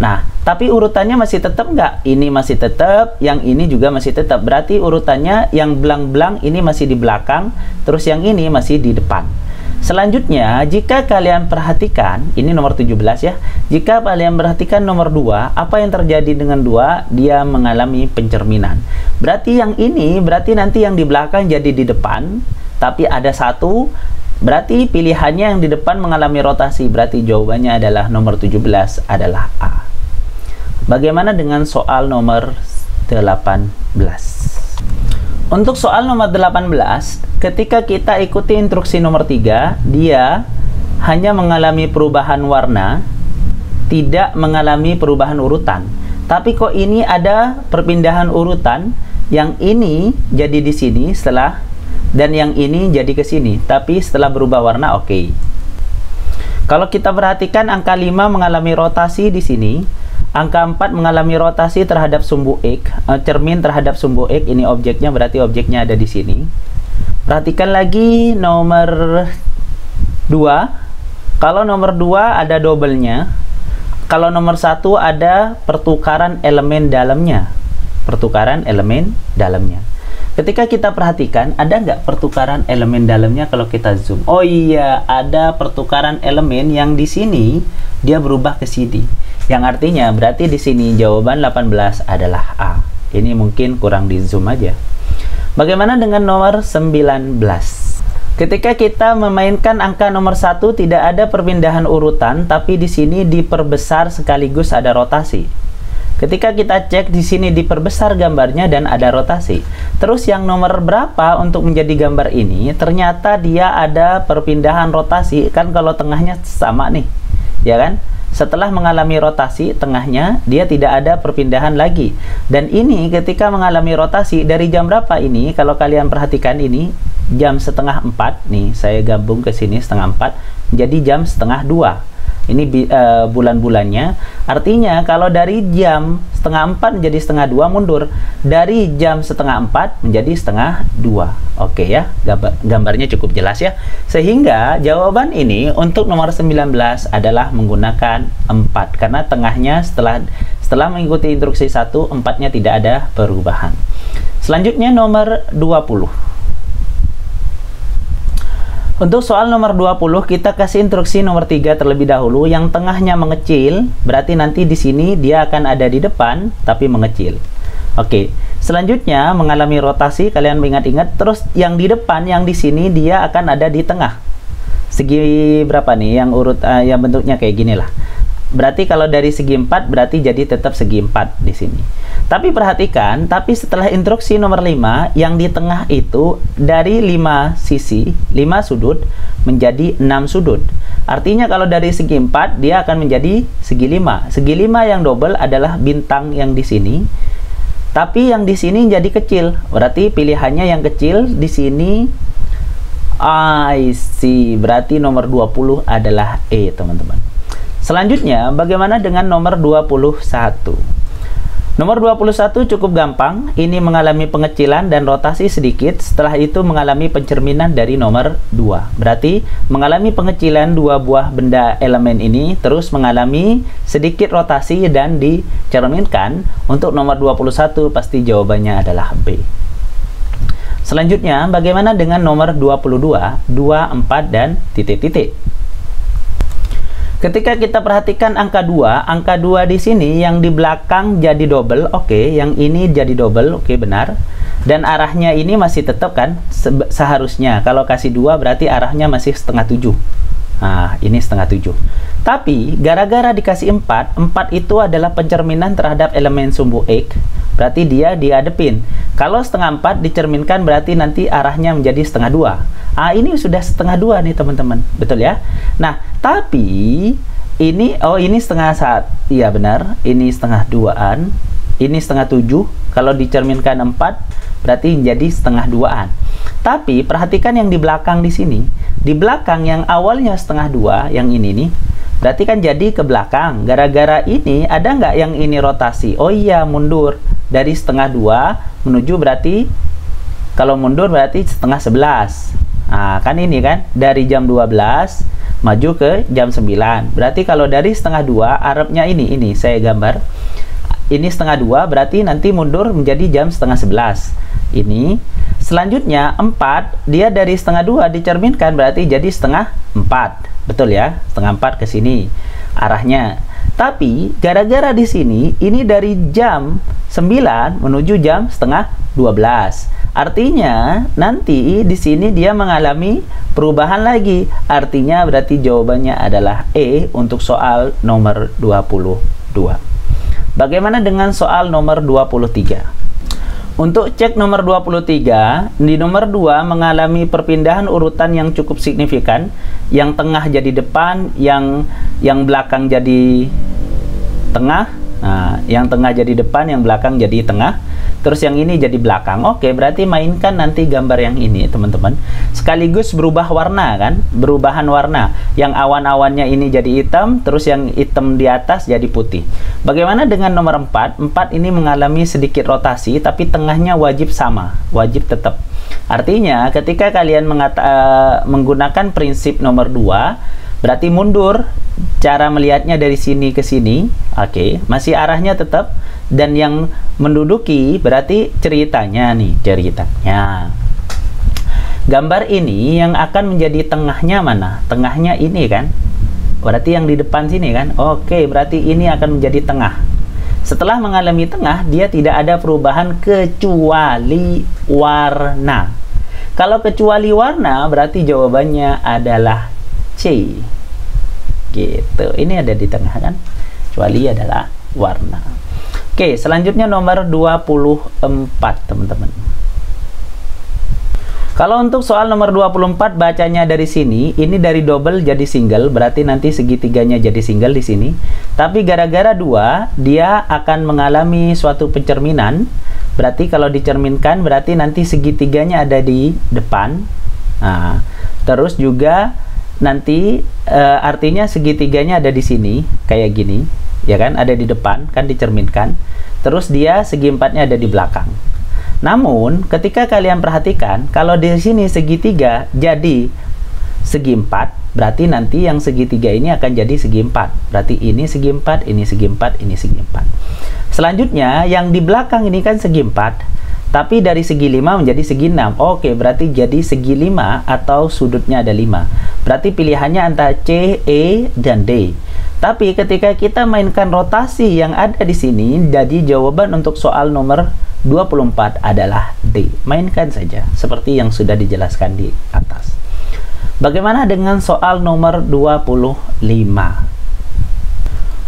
Nah, tapi urutannya masih tetap nggak? Ini masih tetap, yang ini juga masih tetap. Berarti urutannya yang belang-belang ini masih di belakang, terus yang ini masih di depan. Selanjutnya, jika kalian perhatikan, ini nomor 17 ya. Jika kalian perhatikan nomor 2, apa yang terjadi dengan 2? Dia mengalami pencerminan. Berarti yang ini, berarti nanti yang di belakang jadi di depan, tapi ada 1. Berarti pilihannya yang di depan mengalami rotasi. Berarti jawabannya adalah nomor 17 adalah A. Bagaimana dengan soal nomor 18? Untuk soal nomor 18, ketika kita ikuti instruksi nomor 3, dia hanya mengalami perubahan warna, tidak mengalami perubahan urutan. Tapi kok ini ada perpindahan urutan, yang ini jadi di sini setelah, dan yang ini jadi ke sini, tapi setelah berubah warna, oke. Kalau kita perhatikan angka 5 mengalami rotasi di sini, angka 4 mengalami rotasi terhadap sumbu X, cermin terhadap sumbu X, ini objeknya, berarti objeknya ada di sini. Perhatikan lagi nomor 2. Kalau nomor 2 ada double-nya. Kalau nomor 1 ada pertukaran elemen dalamnya. Pertukaran elemen dalamnya. Ketika kita perhatikan, ada nggak pertukaran elemen dalamnya kalau kita zoom? Oh iya, ada pertukaran elemen yang di sini dia berubah ke sini. Yang artinya berarti di sini jawaban 18 adalah A. Ini mungkin kurang di zoom aja. Bagaimana dengan nomor 19? Ketika kita memainkan angka nomor 1 tidak ada perpindahan urutan, tapi di sini diperbesar sekaligus ada rotasi. Ketika kita cek di sini diperbesar gambarnya dan ada rotasi. Terus yang nomor berapa untuk menjadi gambar ini? Ternyata dia ada perpindahan rotasi, kan kalau tengahnya sama nih, ya kan? Setelah mengalami rotasi tengahnya, dia tidak ada perpindahan lagi. Dan ini ketika mengalami rotasi dari jam berapa ini? Kalau kalian perhatikan ini, jam setengah 4. Nih, saya gabung ke sini setengah 4, jadi jam setengah 2. Ini bulan-bulannya. Artinya kalau dari jam setengah 4 menjadi setengah 2 mundur. Dari jam setengah 4 menjadi setengah 2. Oke ya, gambarnya cukup jelas ya. Sehingga jawaban ini untuk nomor 19 adalah menggunakan 4. Karena tengahnya setelah mengikuti instruksi 1, 4-nya tidak ada perubahan. Selanjutnya nomor 20. Untuk soal nomor 20, kita kasih instruksi nomor 3 terlebih dahulu. Yang tengahnya mengecil, berarti nanti di sini dia akan ada di depan, tapi mengecil. Oke, selanjutnya mengalami rotasi, kalian mengingat-ingat. Terus yang di depan, yang di sini, dia akan ada di tengah. Segi berapa nih? Yang urut, yang bentuknya kayak gini lah. Berarti kalau dari segi 4, berarti jadi tetap segi 4 di sini. Tapi perhatikan, tapi setelah instruksi nomor 5, yang di tengah itu dari 5 sisi, 5 sudut menjadi 6 sudut. Artinya kalau dari segi 4, dia akan menjadi segi 5. Segi 5 yang double adalah bintang yang di sini. Tapi yang di sini jadi kecil. Berarti pilihannya yang kecil di sini. I see. Berarti nomor 20 adalah E, teman-teman. Selanjutnya, bagaimana dengan nomor 21? Nomor 21 cukup gampang. Ini mengalami pengecilan dan rotasi sedikit. Setelah itu mengalami pencerminan dari nomor 2. Berarti mengalami pengecilan dua buah benda elemen ini, terus mengalami sedikit rotasi dan dicerminkan. Untuk nomor 21 pasti jawabannya adalah B. Selanjutnya, bagaimana dengan nomor 22, 2, 4, dan titik-titik? Ketika kita perhatikan angka 2 di sini yang di belakang jadi double, oke, yang ini jadi double, oke, benar. Dan arahnya ini masih tetap kan, seharusnya. Kalau kasih 2 berarti arahnya masih setengah 7. Nah, ini setengah 7. Tapi, gara-gara dikasih 4 itu adalah pencerminan terhadap elemen sumbu X, berarti dia diadepin. Kalau setengah 4 dicerminkan berarti nanti arahnya menjadi setengah 2. Ini sudah setengah 2 nih teman-teman, betul ya? Nah, tapi ini, ini setengah 1, iya benar, ini setengah 2-an, ini setengah 7, kalau dicerminkan 4, berarti menjadi setengah 2-an. Tapi, perhatikan yang di belakang di sini, di belakang yang awalnya setengah 2, yang ini nih, berarti kan jadi ke belakang. Gara-gara ini, ada nggak yang ini rotasi? Oh iya, mundur, dari setengah 2 menuju berarti, kalau mundur berarti setengah 11. Nah, kan ini kan, dari jam 12 maju ke jam 9. Berarti kalau dari setengah 2, Arabnya ini saya gambar. Ini setengah 2, berarti nanti mundur menjadi jam setengah 11. Ini. Selanjutnya, 4, dia dari setengah 2 dicerminkan, berarti jadi setengah 4. Betul ya? Setengah 4 ke sini arahnya. Tapi, gara-gara di sini, ini dari jam 9 menuju jam setengah 12. Artinya, nanti di sini dia mengalami perubahan lagi. Artinya berarti jawabannya adalah E untuk soal nomor 22. Bagaimana dengan soal nomor 23? Untuk cek nomor 23, di nomor 2 mengalami perpindahan urutan yang cukup signifikan. Yang tengah jadi depan, yang belakang jadi tengah. Nah, yang tengah jadi depan, yang belakang jadi tengah. Terus yang ini jadi belakang. Oke, berarti mainkan nanti gambar yang ini, teman-teman. Sekaligus berubah warna kan? Berubahan warna. Yang awan-awannya ini jadi hitam, terus yang hitam di atas jadi putih. Bagaimana dengan nomor 4? 4 ini mengalami sedikit rotasi, tapi tengahnya wajib sama. Wajib tetap. Artinya, ketika kalian menggunakan prinsip nomor 2, berarti mundur. Cara melihatnya dari sini ke sini. Oke, masih arahnya tetap. Dan yang menduduki berarti ceritanya nih, ceritanya. Gambar ini yang akan menjadi tengahnya mana? Tengahnya ini kan? Berarti yang di depan sini kan? Oke, berarti ini akan menjadi tengah. Setelah mengalami tengah, dia tidak ada perubahan kecuali warna. Kalau kecuali warna, berarti jawabannya adalah C. Gitu. Ini ada di tengah kan? Kecuali adalah warna. Oke, Oke, selanjutnya nomor 24, teman-teman. Kalau untuk soal nomor 24 bacanya dari sini, ini dari double jadi single, berarti nanti segitiganya jadi single di sini. Tapi gara-gara 2, dia akan mengalami suatu pencerminan. Berarti kalau dicerminkan, berarti nanti segitiganya ada di depan. Nah, terus juga nanti artinya segitiganya ada di sini, kayak gini, ya kan? Ada di depan, kan dicerminkan. Terus dia segi empatnya ada di belakang. Namun, ketika kalian perhatikan, kalau di sini segitiga jadi segi 4, berarti nanti yang segitiga ini akan jadi segi 4. Berarti ini segi 4, ini segi 4, ini segi 4. Selanjutnya, yang di belakang ini kan segi 4, tapi dari segi 5 menjadi segi 6. Oke, berarti jadi segi 5 atau sudutnya ada 5. Berarti pilihannya antara C, E, dan D. Tapi ketika kita mainkan rotasi yang ada di sini, jadi jawaban untuk soal nomor 24 adalah D. Mainkan saja seperti yang sudah dijelaskan di atas. Bagaimana dengan soal nomor 25?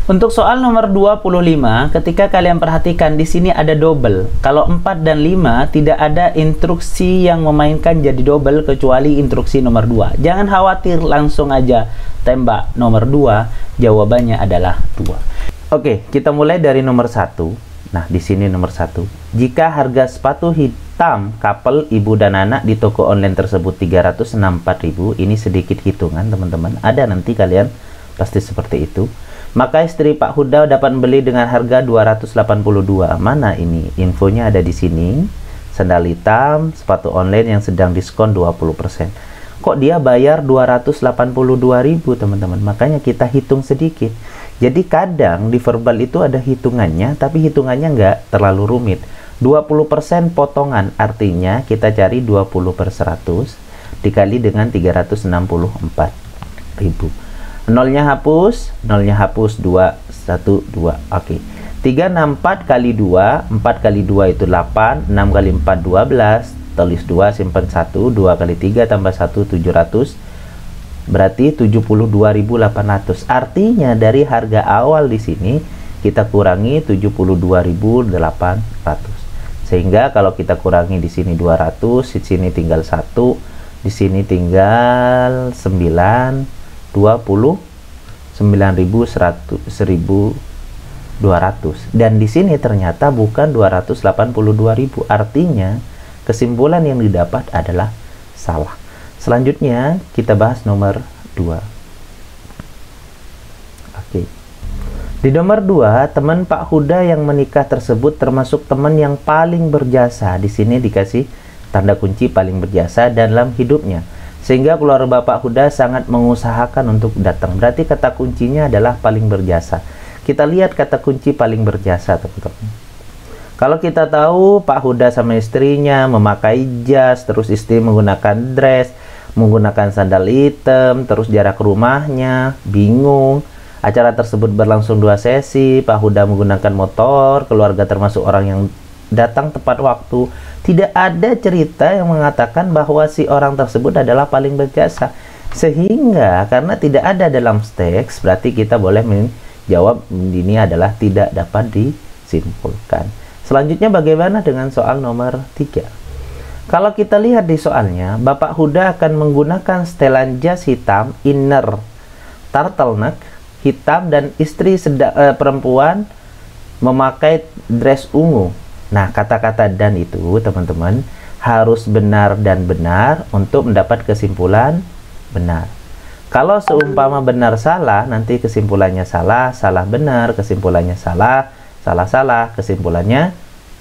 Untuk soal nomor 25, ketika kalian perhatikan di sini ada double. Kalau 4 dan 5 tidak ada instruksi yang memainkan jadi double kecuali instruksi nomor 2. Jangan khawatir, langsung aja tembak nomor 2, jawabannya adalah 2. Oke, kita mulai dari nomor 1. Nah, di sini nomor 1. Jika harga sepatu hitam couple ibu dan anak di toko online tersebut 364.000, ini sedikit hitungan teman-teman. Ada nanti kalian pasti seperti itu. Maka istri Pak Huda dapat membeli dengan harga 282. Mana ini? Infonya ada di sini. Sandal hitam, sepatu online yang sedang diskon 20%. Kok dia bayar 282.000, teman-teman? Makanya kita hitung sedikit. Jadi kadang di verbal itu ada hitungannya, tapi hitungannya nggak terlalu rumit. 20% potongan, artinya kita cari 20/100 dikali dengan 364.000. Nolnya hapus 2, 1, 2. Oke. 364 kali 2, 4 kali 2 itu 8, 6 kali 4, 12. Tulis 2, simpan 1, 2 kali 3 tambah 1, 700. Berarti 72.800. Artinya dari harga awal di sini kita kurangi 72.800. Sehingga kalau kita kurangi di sini 200, di sini tinggal 1, di sini tinggal 1.200. Dan di sini ternyata bukan 282.000. Artinya kesimpulan yang didapat adalah salah. Selanjutnya kita bahas nomor 2. Oke. Di nomor 2, teman Pak Huda yang menikah tersebut termasuk teman yang paling berjasa. Di sini dikasih tanda kunci paling berjasa dalam hidupnya. Sehingga keluarga Bapak Huda sangat mengusahakan untuk datang. Berarti kata kuncinya adalah paling berjasa. Kita lihat kata kunci paling berjasa, teman-teman. Kalau kita tahu Pak Huda sama istrinya memakai jas, terus istri menggunakan dress, menggunakan sandal hitam, terus jarak rumahnya, bingung. Acara tersebut berlangsung 2 sesi, Pak Huda menggunakan motor, keluarga termasuk orang yang datang tepat waktu. Tidak ada cerita yang mengatakan bahwa si orang tersebut adalah paling berjasa. Sehingga karena tidak ada dalam teks, berarti kita boleh menjawab ini adalah tidak dapat disimpulkan. Selanjutnya bagaimana dengan soal nomor 3? Kalau kita lihat di soalnya, Bapak Huda akan menggunakan setelan jas hitam, inner turtleneck hitam, dan istri perempuan memakai dress ungu. Nah, kata-kata dan itu, teman-teman, harus benar dan benar untuk mendapat kesimpulan benar. Kalau seumpama benar salah, nanti kesimpulannya salah, salah benar, kesimpulannya salah, salah salah, kesimpulannya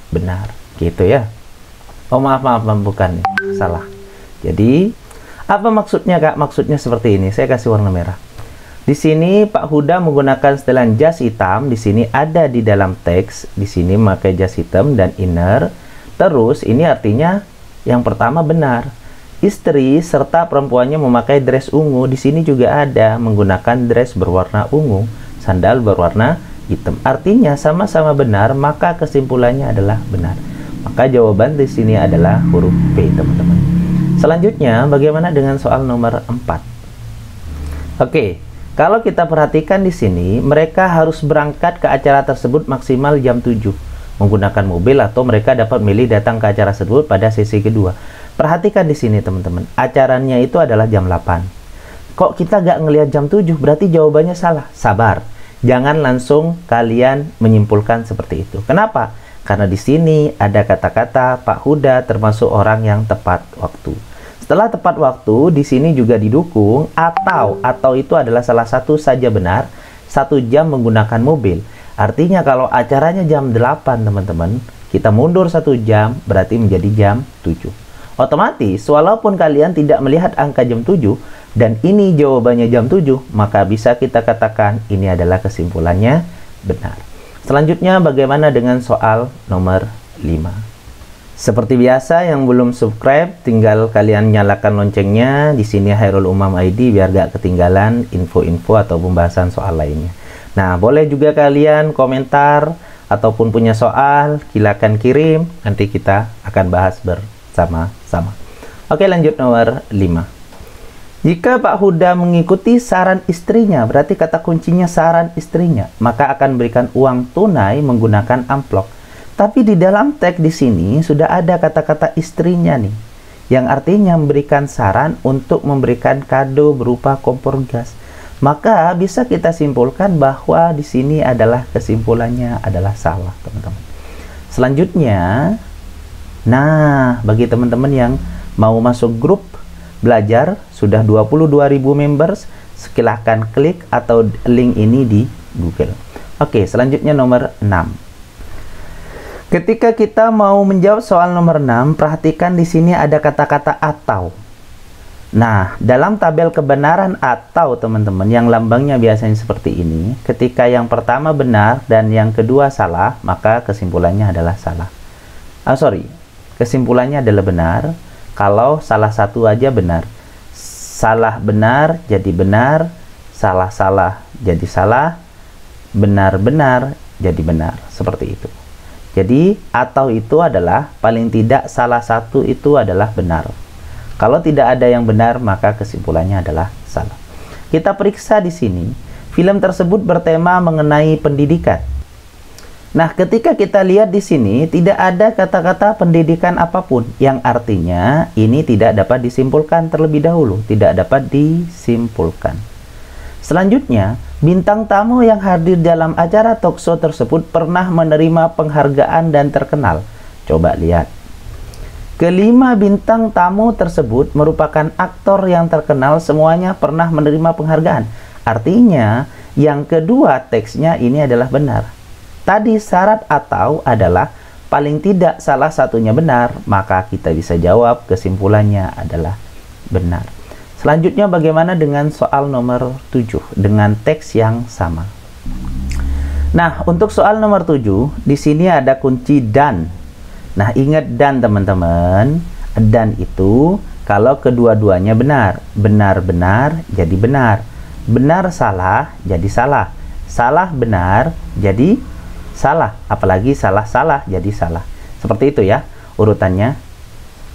benar. Gitu ya. Oh, maaf, bukan nih, salah. Jadi, apa maksudnya, Kak? Maksudnya seperti ini. Saya kasih warna merah. Di sini Pak Huda menggunakan setelan jas hitam. Di sini ada di dalam teks. Di sini memakai jas hitam dan inner. Terus ini artinya yang pertama benar. Istri serta perempuannya memakai dress ungu. Di sini juga ada menggunakan dress berwarna ungu, sandal berwarna hitam. Artinya sama-sama benar, maka kesimpulannya adalah benar. Maka jawaban di sini adalah huruf B, teman-teman. Selanjutnya, bagaimana dengan soal nomor 4? Oke, Kalau kita perhatikan di sini, mereka harus berangkat ke acara tersebut maksimal jam 7 menggunakan mobil, atau mereka dapat milih datang ke acara tersebut pada sesi kedua. Perhatikan di sini teman-teman, acaranya itu adalah jam 8. Kok kita nggak ngelihat jam 7? Berarti jawabannya salah. Sabar. Jangan langsung kalian menyimpulkan seperti itu. Kenapa? Karena di sini ada kata-kata Pak Huda termasuk orang yang tepat waktu. Setelah tepat waktu, di sini juga didukung atau itu adalah salah satu saja benar, 1 jam menggunakan mobil. Artinya kalau acaranya jam 8 teman-teman, kita mundur 1 jam, berarti menjadi jam 7. Otomatis, walaupun kalian tidak melihat angka jam 7, dan ini jawabannya jam 7, maka bisa kita katakan ini adalah kesimpulannya benar. Selanjutnya, bagaimana dengan soal nomor 5? Seperti biasa, yang belum subscribe, tinggal kalian nyalakan loncengnya. Di sini Khairul Umam ID biar gak ketinggalan info-info atau pembahasan soal lainnya. Nah, boleh juga kalian komentar ataupun punya soal, silakan kirim. Nanti kita akan bahas bersama-sama. Oke, lanjut nomor 5. Jika Pak Huda mengikuti saran istrinya, berarti kata kuncinya saran istrinya, maka akan berikan uang tunai menggunakan amplop. Tapi di dalam teks di sini sudah ada kata-kata istrinya nih, yang artinya memberikan saran untuk memberikan kado berupa kompor gas. Maka bisa kita simpulkan bahwa di sini adalah kesimpulannya adalah salah, teman-teman. Selanjutnya, nah bagi teman-teman yang mau masuk grup belajar sudah 22.000 members, silahkan klik atau link ini di Google. Oke, selanjutnya nomor 6. Ketika kita mau menjawab soal nomor 6, perhatikan di sini ada kata-kata atau. Nah, dalam tabel kebenaran atau teman-teman yang lambangnya biasanya seperti ini, ketika yang pertama benar dan yang kedua salah, maka kesimpulannya adalah salah. Kesimpulannya adalah benar kalau salah satu aja benar. Salah benar jadi benar, salah-salah jadi salah, benar-benar jadi benar. Seperti itu. Jadi, atau itu adalah paling tidak salah satu itu adalah benar. Kalau tidak ada yang benar, maka kesimpulannya adalah salah. Kita periksa di sini, film tersebut bertema mengenai pendidikan. Nah, ketika kita lihat di sini, tidak ada kata-kata pendidikan apapun, yang artinya ini tidak dapat disimpulkan terlebih dahulu, tidak dapat disimpulkan. Selanjutnya, bintang tamu yang hadir dalam acara talkshow tersebut pernah menerima penghargaan dan terkenal. Coba lihat. Kelima bintang tamu tersebut merupakan aktor yang terkenal, semuanya pernah menerima penghargaan. Artinya, yang kedua teksnya ini adalah benar. Tadi syarat atau adalah paling tidak salah satunya benar, maka kita bisa jawab kesimpulannya adalah benar. Selanjutnya bagaimana dengan soal nomor 7 dengan teks yang sama. Nah, untuk soal nomor 7 di sini ada kunci dan. Nah, ingat dan teman-teman. Dan itu kalau kedua-duanya benar. Benar-benar jadi benar. Benar salah jadi salah. Salah benar jadi salah. Apalagi salah-salah jadi salah. Seperti itu ya urutannya.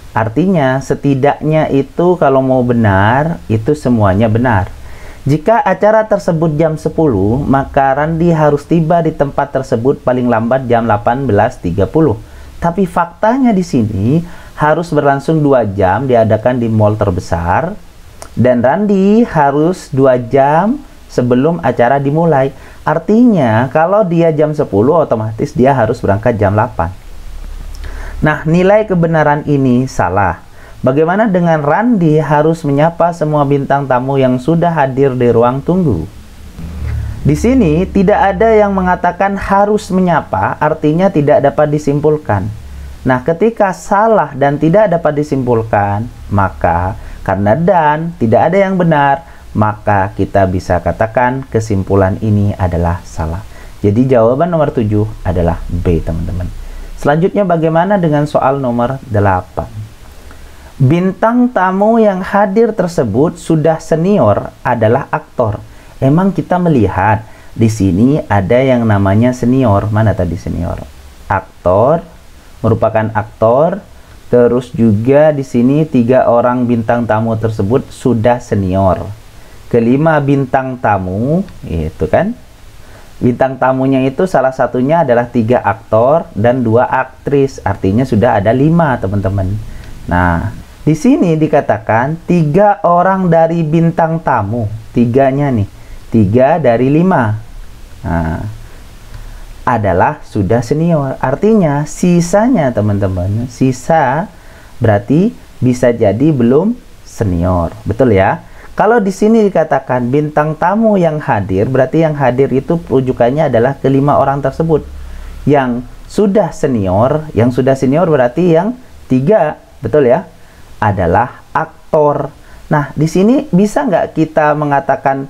Artinya setidaknya itu kalau mau benar, itu semuanya benar. Jika acara tersebut jam 10, maka Randi harus tiba di tempat tersebut paling lambat jam 18.30. Tapi faktanya di sini harus berlangsung 2 jam diadakan di mall terbesar. Dan Randi harus 2 jam sebelum acara dimulai. Artinya kalau dia jam 10, otomatis dia harus berangkat jam 8. Nah, nilai kebenaran ini salah. Bagaimana dengan Randi harus menyapa semua bintang tamu yang sudah hadir di ruang tunggu? Di sini tidak ada yang mengatakan harus menyapa, artinya tidak dapat disimpulkan. Nah, ketika salah dan tidak dapat disimpulkan, maka karena dan tidak ada yang benar, maka kita bisa katakan kesimpulan ini adalah salah. Jadi jawaban nomor 7 adalah B, teman-teman. Selanjutnya bagaimana dengan soal nomor 8? Bintang tamu yang hadir tersebut sudah senior adalah aktor. Emang kita melihat di sini ada yang namanya senior. Mana tadi senior? Aktor, merupakan aktor. Terus juga di sini 3 orang bintang tamu tersebut sudah senior. kelima bintang tamu, itu kan. Bintang tamunya itu salah satunya adalah 3 aktor dan 2 aktris, artinya sudah ada 5 teman-teman. Nah, di sini dikatakan 3 orang dari bintang tamu, 3-nya nih, 3 dari 5 adalah sudah senior. Artinya sisanya teman-teman, sisa berarti bisa jadi belum senior, betul ya? Kalau di sini dikatakan bintang tamu yang hadir, berarti yang hadir itu rujukannya adalah kelima orang tersebut. Yang sudah senior berarti yang 3, betul ya? Adalah aktor. Nah, di sini bisa nggak kita mengatakan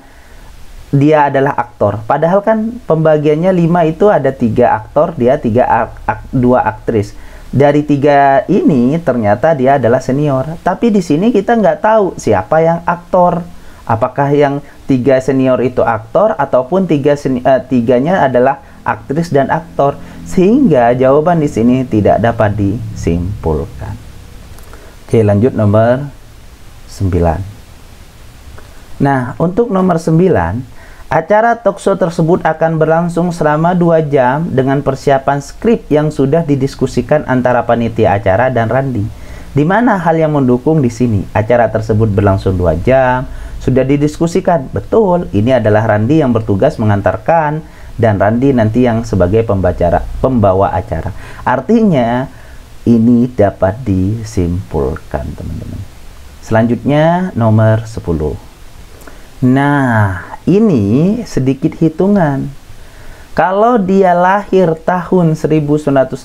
dia adalah aktor? Padahal kan pembagiannya 5 itu ada 3 aktor, dia 2 aktris. Dari 3 ini ternyata dia adalah senior. Tapi di sini kita nggak tahu siapa yang aktor. Apakah yang 3 senior itu aktor ataupun 3-nya adalah aktris dan aktor. Sehingga jawaban di sini tidak dapat disimpulkan. Oke, lanjut nomor 9. Nah, untuk nomor 9, acara talkshow tersebut akan berlangsung selama 2 jam dengan persiapan skrip yang sudah didiskusikan antara panitia acara dan Randi. Di mana hal yang mendukung di sini? Acara tersebut berlangsung 2 jam, sudah didiskusikan. Betul, ini adalah Randi yang bertugas mengantarkan dan Randi nanti yang sebagai pembawa acara. Artinya ini dapat disimpulkan, teman-teman. Selanjutnya nomor 10. Nah, ini sedikit hitungan. Kalau dia lahir tahun 1985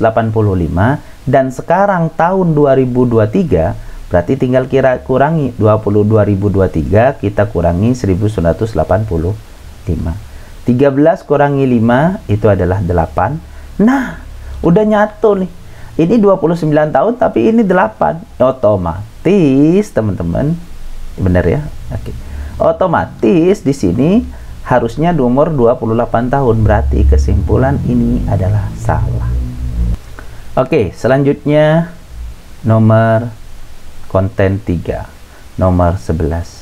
dan sekarang tahun 2023, berarti tinggal kurangi 2023 kita kurangi 1985. 13 kurangi 5 itu adalah 8. Nah, udah nyatu nih. Ini 29 tahun tapi ini 8. Otomatis, teman-teman, benar ya? Oke. Otomatis di sini harusnya umur 28 tahun, berarti kesimpulan ini adalah salah. Oke, selanjutnya nomor konten 3, nomor 11.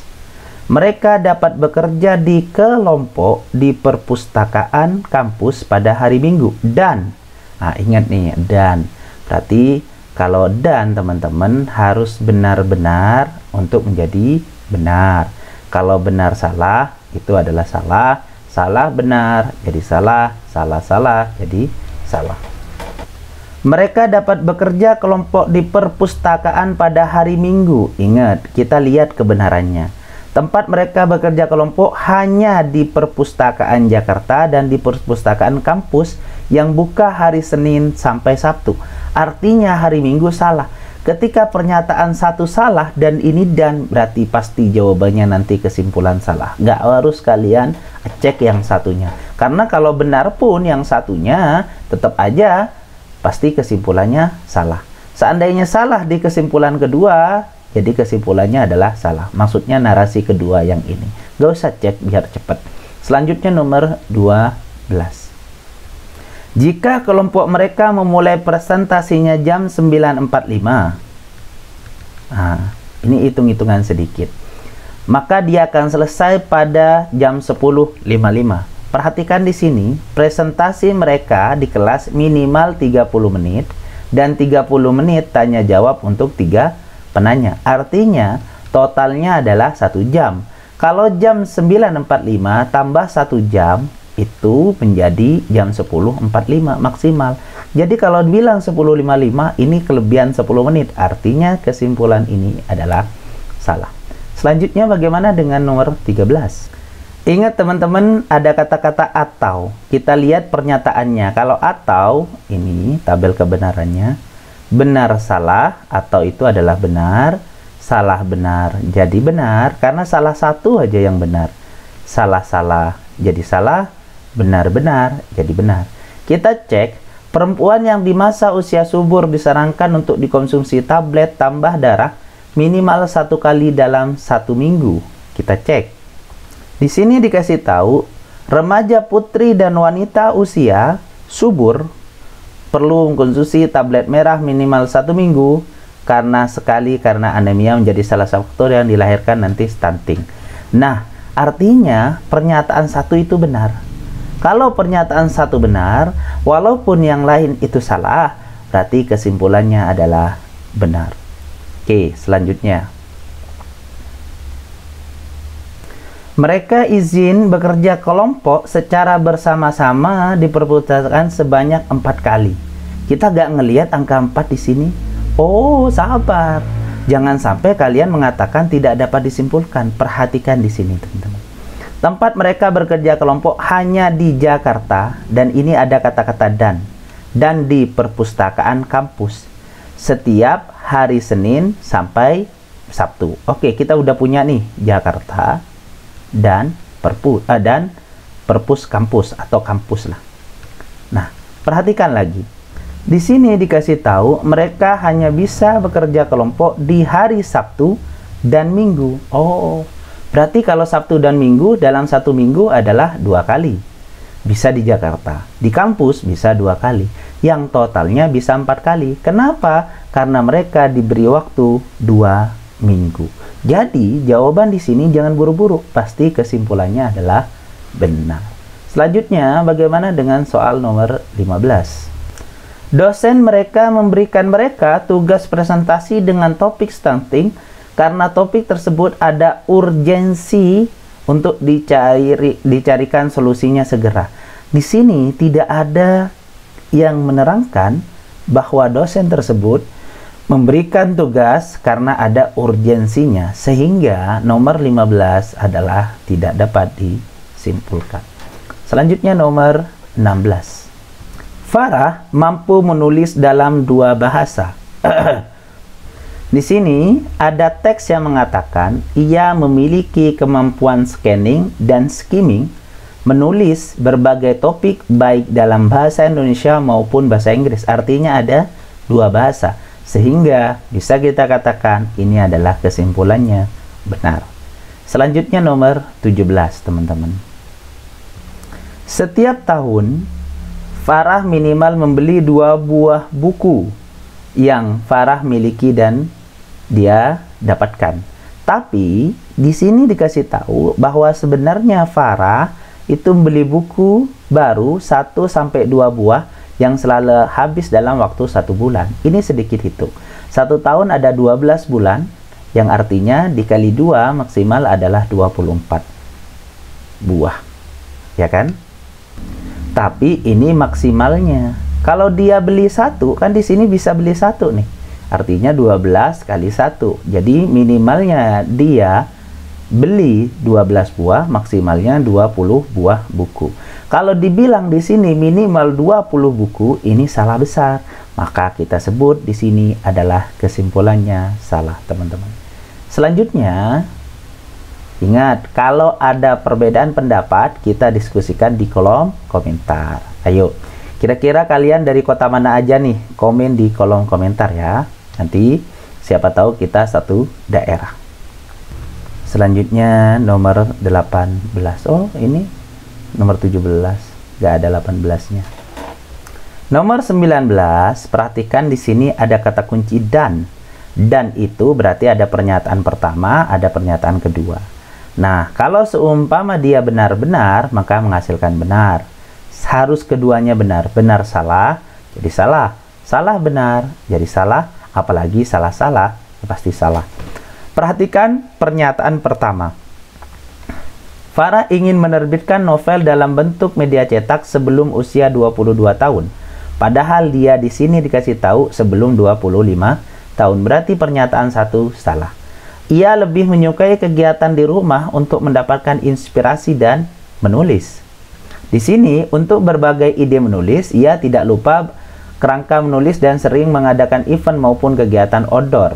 Mereka dapat bekerja di kelompok di perpustakaan kampus pada hari Minggu dan, ingat nih, dan berarti kalau dan teman-teman harus benar-benar untuk menjadi benar. Kalau benar salah, itu adalah salah. Salah benar, jadi salah. Salah salah, jadi salah. Mereka dapat bekerja kelompok di perpustakaan pada hari Minggu. Ingat, kita lihat kebenarannya. Tempat mereka bekerja kelompok hanya di perpustakaan Jakarta dan di perpustakaan kampus yang buka hari Senin sampai Sabtu. Artinya hari Minggu salah. Ketika pernyataan satu salah dan ini dan, berarti pasti jawabannya nanti kesimpulan salah. Nggak harus kalian cek yang satunya. Karena kalau benar pun yang satunya, tetap aja pasti kesimpulannya salah. Seandainya salah di kesimpulan kedua, jadi kesimpulannya adalah salah. Maksudnya narasi kedua yang ini. Nggak usah cek biar cepat. Selanjutnya nomor 12. Jika kelompok mereka memulai presentasinya jam 9.45, ini hitung-hitungan sedikit, maka dia akan selesai pada jam 10.55. Perhatikan di sini, presentasi mereka di kelas minimal 30 menit dan 30 menit tanya jawab untuk 3 penanya. Artinya totalnya adalah 1 jam. Kalau jam 9.45 tambah 1 jam, itu menjadi jam 10.45 maksimal. Jadi kalau bilang 10.55, ini kelebihan 10 menit. Artinya kesimpulan ini adalah salah. Selanjutnya bagaimana dengan nomor 13? Ingat teman-teman, ada kata-kata atau. Kita lihat pernyataannya. Kalau atau, ini tabel kebenarannya. Benar salah, atau itu adalah benar. Salah benar jadi benar, karena salah satu aja yang benar. Salah salah jadi salah, benar-benar jadi benar. Kita cek, perempuan yang di masa usia subur disarankan untuk dikonsumsi tablet tambah darah minimal 1 kali dalam 1 minggu. Kita cek. Di sini dikasih tahu, remaja putri dan wanita usia subur perlu mengkonsumsi tablet merah minimal 1 minggu karena anemia menjadi salah satu faktor yang dilahirkan nanti stunting. Nah, Artinya pernyataan satu itu benar. Kalau pernyataan satu benar, walaupun yang lain itu salah, berarti kesimpulannya adalah benar. Oke, selanjutnya. Mereka izin bekerja kelompok secara bersama-sama di perpustakaan sebanyak 4 kali. Kita gak ngelihat angka 4 di sini. Oh, sahabat. Jangan sampai kalian mengatakan tidak dapat disimpulkan. Perhatikan di sini, teman-teman. Tempat mereka bekerja kelompok hanya di Jakarta, dan ini ada kata-kata dan di perpustakaan kampus setiap hari Senin sampai Sabtu. Oke, kita udah punya nih Jakarta dan perpus kampus atau kampus lah. Nah, perhatikan lagi. Di sini dikasih tahu mereka hanya bisa bekerja kelompok di hari Sabtu dan Minggu. Oh, berarti kalau Sabtu dan Minggu dalam satu minggu adalah 2 kali. Bisa di Jakarta. Di kampus bisa 2 kali. Yang totalnya bisa 4 kali. Kenapa? Karena mereka diberi waktu 2 minggu. Jadi, jawaban di sini jangan buru-buru. Pasti kesimpulannya adalah benar. Selanjutnya, bagaimana dengan soal nomor 15? Dosen mereka memberikan mereka tugas presentasi dengan topik stunting karena topik tersebut ada urgensi untuk dicarikan solusinya segera. Di sini tidak ada yang menerangkan bahwa dosen tersebut memberikan tugas karena ada urgensinya, sehingga nomor 15 adalah tidak dapat disimpulkan. Selanjutnya nomor 16. Farah mampu menulis dalam 2 bahasa. Di sini ada teks yang mengatakan ia memiliki kemampuan scanning dan skimming, menulis berbagai topik baik dalam bahasa Indonesia maupun bahasa Inggris. Artinya ada 2 bahasa, sehingga bisa kita katakan ini adalah kesimpulannya benar. Selanjutnya nomor 17, teman-teman. Setiap tahun Farah minimal membeli 2 buah buku yang Farah miliki dan dia dapatkan. Tapi di sini dikasih tahu bahwa sebenarnya Farah itu beli buku baru 1-2 buah yang selalu habis dalam waktu 1 bulan. Ini sedikit hitung. 1 tahun ada 12 bulan, yang artinya dikali 2 maksimal adalah 24 buah. Ya kan? Tapi ini maksimalnya. Kalau dia beli 1, kan di sini bisa beli 1 nih. Artinya 12 kali 1. Jadi minimalnya dia beli 12 buah, maksimalnya 20 buah buku. Kalau dibilang di sini minimal 20 buku, ini salah besar. Maka kita sebut di sini adalah kesimpulannya salah, teman-teman. Selanjutnya, ingat, kalau ada perbedaan pendapat, kita diskusikan di kolom komentar. Ayo, kira-kira kalian dari kota mana aja nih? Komen di kolom komentar ya. Nanti siapa tahu kita satu daerah. Selanjutnya nomor 18. Oh, ini nomor 17. Gak ada 18-nya. Nomor 19, perhatikan di sini ada kata kunci dan. Dan itu berarti ada pernyataan pertama, ada pernyataan kedua. Nah, kalau seumpama dia benar-benar, maka menghasilkan benar. Harus keduanya benar. Benar salah, jadi salah. Salah benar, jadi salah. Apalagi salah-salah, pasti salah. Perhatikan pernyataan pertama. Farah ingin menerbitkan novel dalam bentuk media cetak sebelum usia 22 tahun. Padahal dia di sini dikasih tahu sebelum 25 tahun. Berarti pernyataan 1 salah. Ia lebih menyukai kegiatan di rumah untuk mendapatkan inspirasi dan menulis. Di sini untuk berbagai ide menulis, ia tidak lupa kerangka menulis dan sering mengadakan event maupun kegiatan outdoor.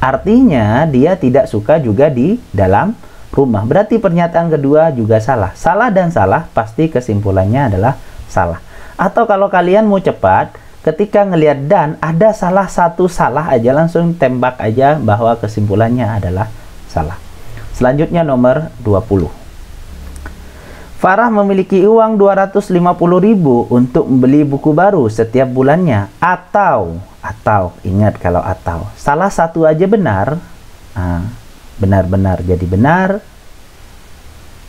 Artinya dia tidak suka juga di dalam rumah. Berarti pernyataan kedua juga salah. Salah dan salah pasti kesimpulannya adalah salah. Atau kalau kalian mau cepat, ketika ngelihat dan ada salah satu salah aja, langsung tembak aja bahwa kesimpulannya adalah salah. Selanjutnya nomor 20. Farah memiliki uang 250.000 untuk membeli buku baru setiap bulannya. Atau, ingat kalau atau. Salah satu aja benar. Benar-benar jadi benar.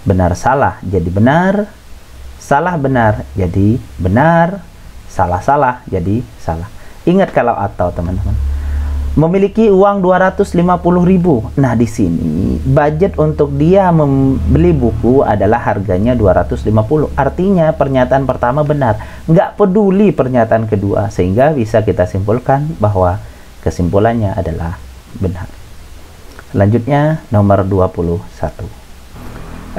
benar salah jadi benar, salah benar jadi benar, salah salah jadi salah. Ingat kalau atau teman-teman. Memiliki uang 250.000. Nah, di sini budget untuk dia membeli buku adalah harganya 250. Artinya pernyataan pertama benar. Nggak peduli pernyataan kedua, sehingga bisa kita simpulkan bahwa kesimpulannya adalah benar. Selanjutnya nomor 21.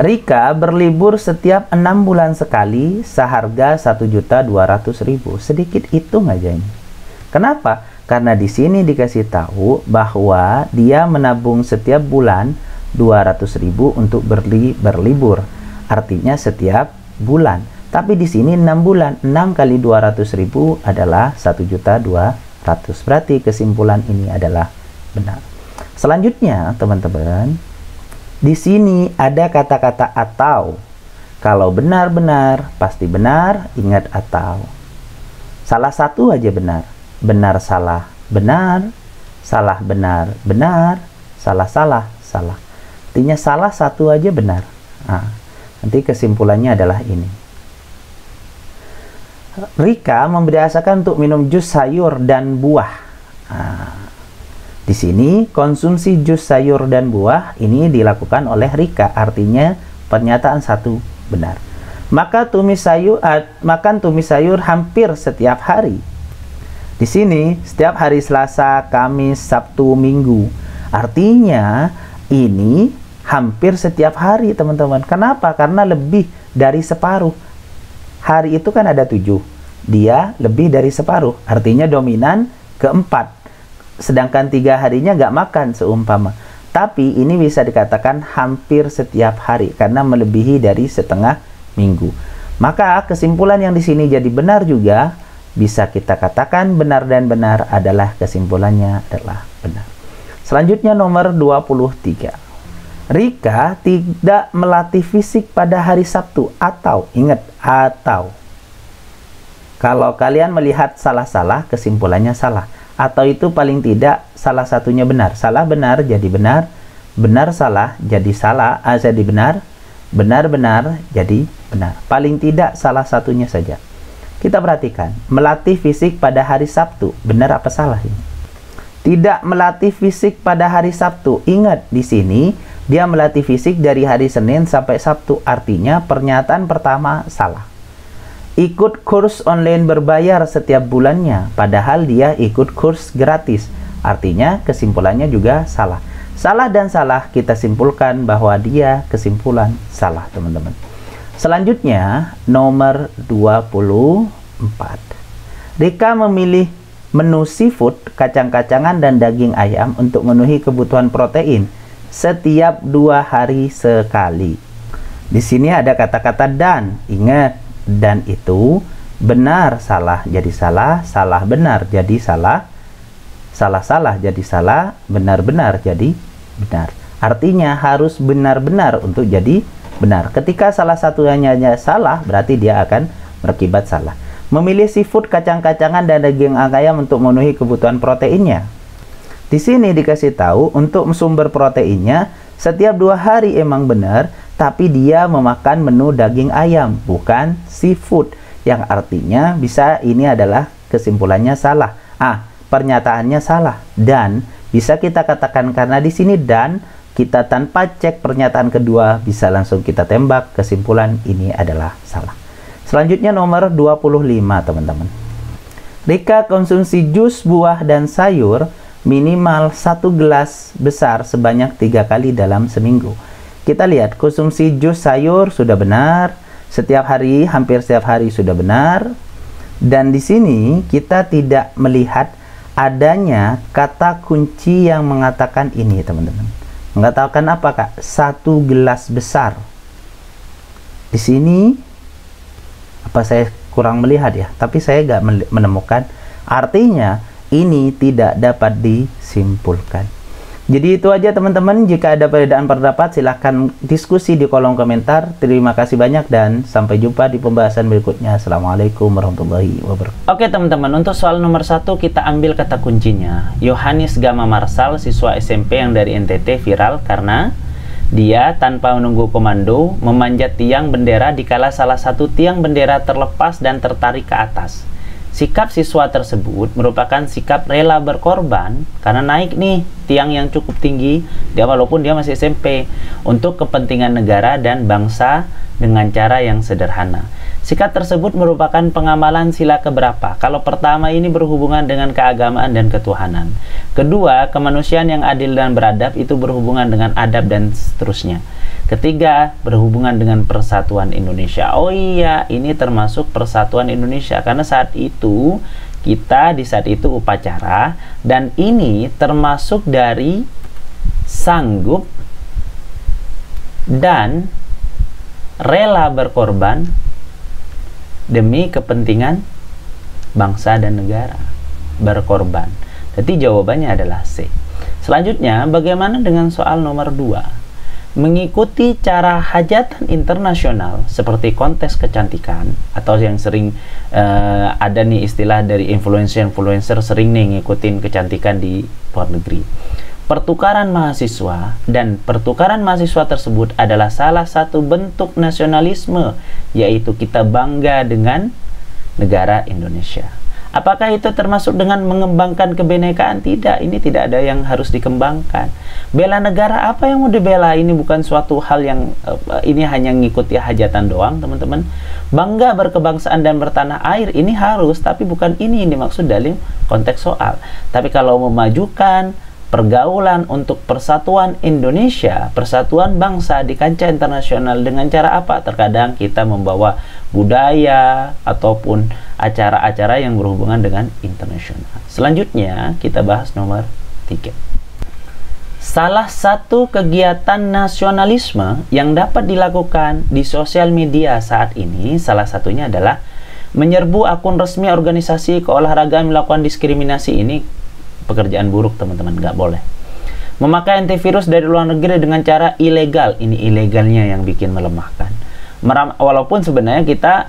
Rika berlibur setiap 6 bulan sekali seharga 1.200.000. Sedikit hitung aja ini. Kenapa? Karena di sini dikasih tahu bahwa dia menabung setiap bulan 200.000 untuk berlibur. Artinya setiap bulan. Tapi di sini 6 bulan. 6 kali 200.000 adalah 1.200.000. Berarti kesimpulan ini adalah benar. Selanjutnya, teman-teman, di sini ada kata-kata atau. Kalau benar-benar, pasti benar, ingat atau. Salah satu aja benar. Benar salah benar, salah benar benar, salah salah salah. Artinya salah satu aja benar. Nah, nanti kesimpulannya adalah ini. Rika membiasakan untuk minum jus sayur dan buah. Nah, di sini konsumsi jus sayur dan buah ini dilakukan oleh Rika. Artinya pernyataan satu benar. Makan tumis sayur hampir setiap hari. Di sini setiap hari Selasa, Kamis, Sabtu, Minggu. Artinya ini hampir setiap hari, teman-teman. Kenapa? Karena lebih dari separuh. Hari itu kan ada 7. Dia lebih dari separuh. Artinya dominan keempat. Sedangkan 3 harinya nggak makan seumpama. Tapi ini bisa dikatakan hampir setiap hari karena melebihi dari setengah minggu. Maka kesimpulan yang di sini jadi benar juga. Bisa kita katakan benar dan benar adalah kesimpulannya adalah benar. Selanjutnya nomor 23. Rika tidak melatih fisik pada hari Sabtu atau, ingat, atau. Kalau kalian melihat salah-salah, kesimpulannya salah. Atau itu paling tidak salah satunya benar. Salah benar jadi benar, benar salah jadi salah, jadi benar, benar benar jadi benar. Paling tidak salah satunya saja. Kita perhatikan, melatih fisik pada hari Sabtu, benar apa salah ini? Tidak melatih fisik pada hari Sabtu. Ingat, di sini dia melatih fisik dari hari Senin sampai Sabtu. Artinya pernyataan pertama salah. Ikut kurs online berbayar setiap bulannya, padahal dia ikut kurs gratis. Artinya kesimpulannya juga salah. Salah dan salah kita simpulkan bahwa dia kesimpulan salah, teman-teman. Selanjutnya, nomor 24. Rika memilih menu seafood, kacang-kacangan, dan daging ayam untuk memenuhi kebutuhan protein setiap 2 hari sekali. Di sini ada kata-kata dan. Ingat, dan itu benar salah jadi salah, salah benar jadi salah, salah salah jadi salah, benar benar jadi benar. Artinya harus benar-benar untuk jadi benar. Ketika salah satunya salah, berarti dia akan berakibat salah. Memilih seafood, kacang-kacangan, dan daging ayam untuk memenuhi kebutuhan proteinnya. Di sini dikasih tahu untuk sumber proteinnya setiap 2 hari emang benar, tapi dia memakan menu daging ayam, bukan seafood. Yang artinya bisa ini adalah kesimpulannya salah. Pernyataannya salah. Dan bisa kita katakan karena di sini dan kita tanpa cek pernyataan kedua bisa langsung kita tembak kesimpulan ini adalah salah. Selanjutnya nomor 25, teman-teman. Rika konsumsi jus, buah, dan sayur minimal 1 gelas besar sebanyak 3 kali dalam seminggu. Kita lihat konsumsi jus sayur sudah benar, setiap hari, hampir setiap hari sudah benar. Dan di sini kita tidak melihat adanya kata kunci yang mengatakan ini, teman-teman. Mengatakan apa, Kak? 1 gelas besar. Di sini apa saya kurang melihat ya, tapi saya nggak menemukan. Artinya ini tidak dapat disimpulkan. Jadi itu aja, teman-teman. Jika ada perbedaan pendapat silahkan diskusi di kolom komentar. Terima kasih banyak dan sampai jumpa di pembahasan berikutnya. Assalamualaikum warahmatullahi wabarakatuh. Oke, teman-teman, untuk soal nomor 1 kita ambil kata kuncinya. Yohanes Gama Marsal, siswa SMP yang dari NTT, viral karena Dia tanpa menunggu komando memanjat tiang bendera dikala salah satu tiang bendera terlepas dan tertarik ke atas. Sikap siswa tersebut merupakan sikap rela berkorban karena naik nih tiang yang cukup tinggi, dia walaupun dia masih SMP, untuk kepentingan negara dan bangsa dengan cara yang sederhana. Sikap tersebut merupakan pengamalan sila keberapa? Kalau pertama ini berhubungan dengan keagamaan dan ketuhanan. Kedua, kemanusiaan yang adil dan beradab itu berhubungan dengan adab dan seterusnya. Ketiga, berhubungan dengan persatuan Indonesia. Oh iya, ini termasuk persatuan Indonesia karena saat itu kita di saat itu upacara, dan ini termasuk dari sanggup dan rela berkorban demi kepentingan bangsa dan negara. Berkorban. Jadi jawabannya adalah C. Selanjutnya, bagaimana dengan soal nomor 2? Mengikuti cara hajatan internasional seperti kontes kecantikan, atau yang sering ada nih istilah dari influencer sering nih ngikutin kecantikan di luar negeri. Pertukaran mahasiswa, dan pertukaran mahasiswa tersebut adalah salah satu bentuk nasionalisme, yaitu kita bangga dengan negara Indonesia. Apakah itu termasuk dengan mengembangkan kebinekaan? Tidak, ini tidak ada yang harus dikembangkan. Bela negara, apa yang mau dibela? Ini bukan suatu hal yang ini hanya ngikuti hajatan doang, teman-teman. Bangga berkebangsaan dan bertanah air, ini harus, tapi bukan ini dimaksud dalam konteks soal. Tapi kalau memajukan pergaulan untuk persatuan Indonesia, persatuan bangsa di kancah internasional dengan cara apa? Terkadang kita membawa budaya ataupun acara-acara yang berhubungan dengan internasional. Selanjutnya kita bahas nomor 3. Salah satu kegiatan nasionalisme yang dapat dilakukan di sosial media saat ini, salah satunya adalah menyerbu akun resmi organisasi keolahragaan melakukan diskriminasi. Ini pekerjaan buruk, teman-teman, nggak boleh. Memakai antivirus dari luar negeri dengan cara ilegal, ini ilegalnya yang bikin melemahkan. Walaupun sebenarnya kita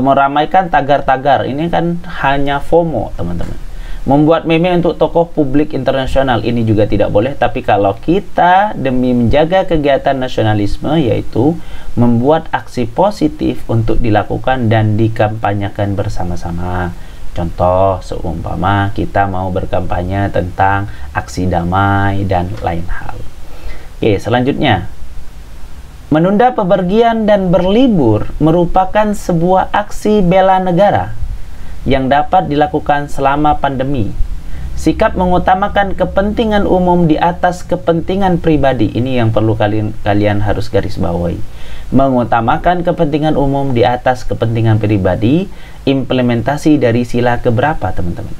meramaikan tagar-tagar, ini kan hanya FOMO, teman-teman. Membuat meme untuk tokoh publik internasional, ini juga tidak boleh. Tapi kalau kita demi menjaga kegiatan nasionalisme, yaitu membuat aksi positif untuk dilakukan dan dikampanyekan bersama-sama. Contoh, seumpama kita mau berkampanye tentang aksi damai dan lain hal. Oke, selanjutnya. Menunda bepergian dan berlibur merupakan sebuah aksi bela negara yang dapat dilakukan selama pandemi. Sikap mengutamakan kepentingan umum di atas kepentingan pribadi, ini yang perlu kalian harus garis bawahi. Mengutamakan kepentingan umum di atas kepentingan pribadi, implementasi dari sila keberapa, teman-teman?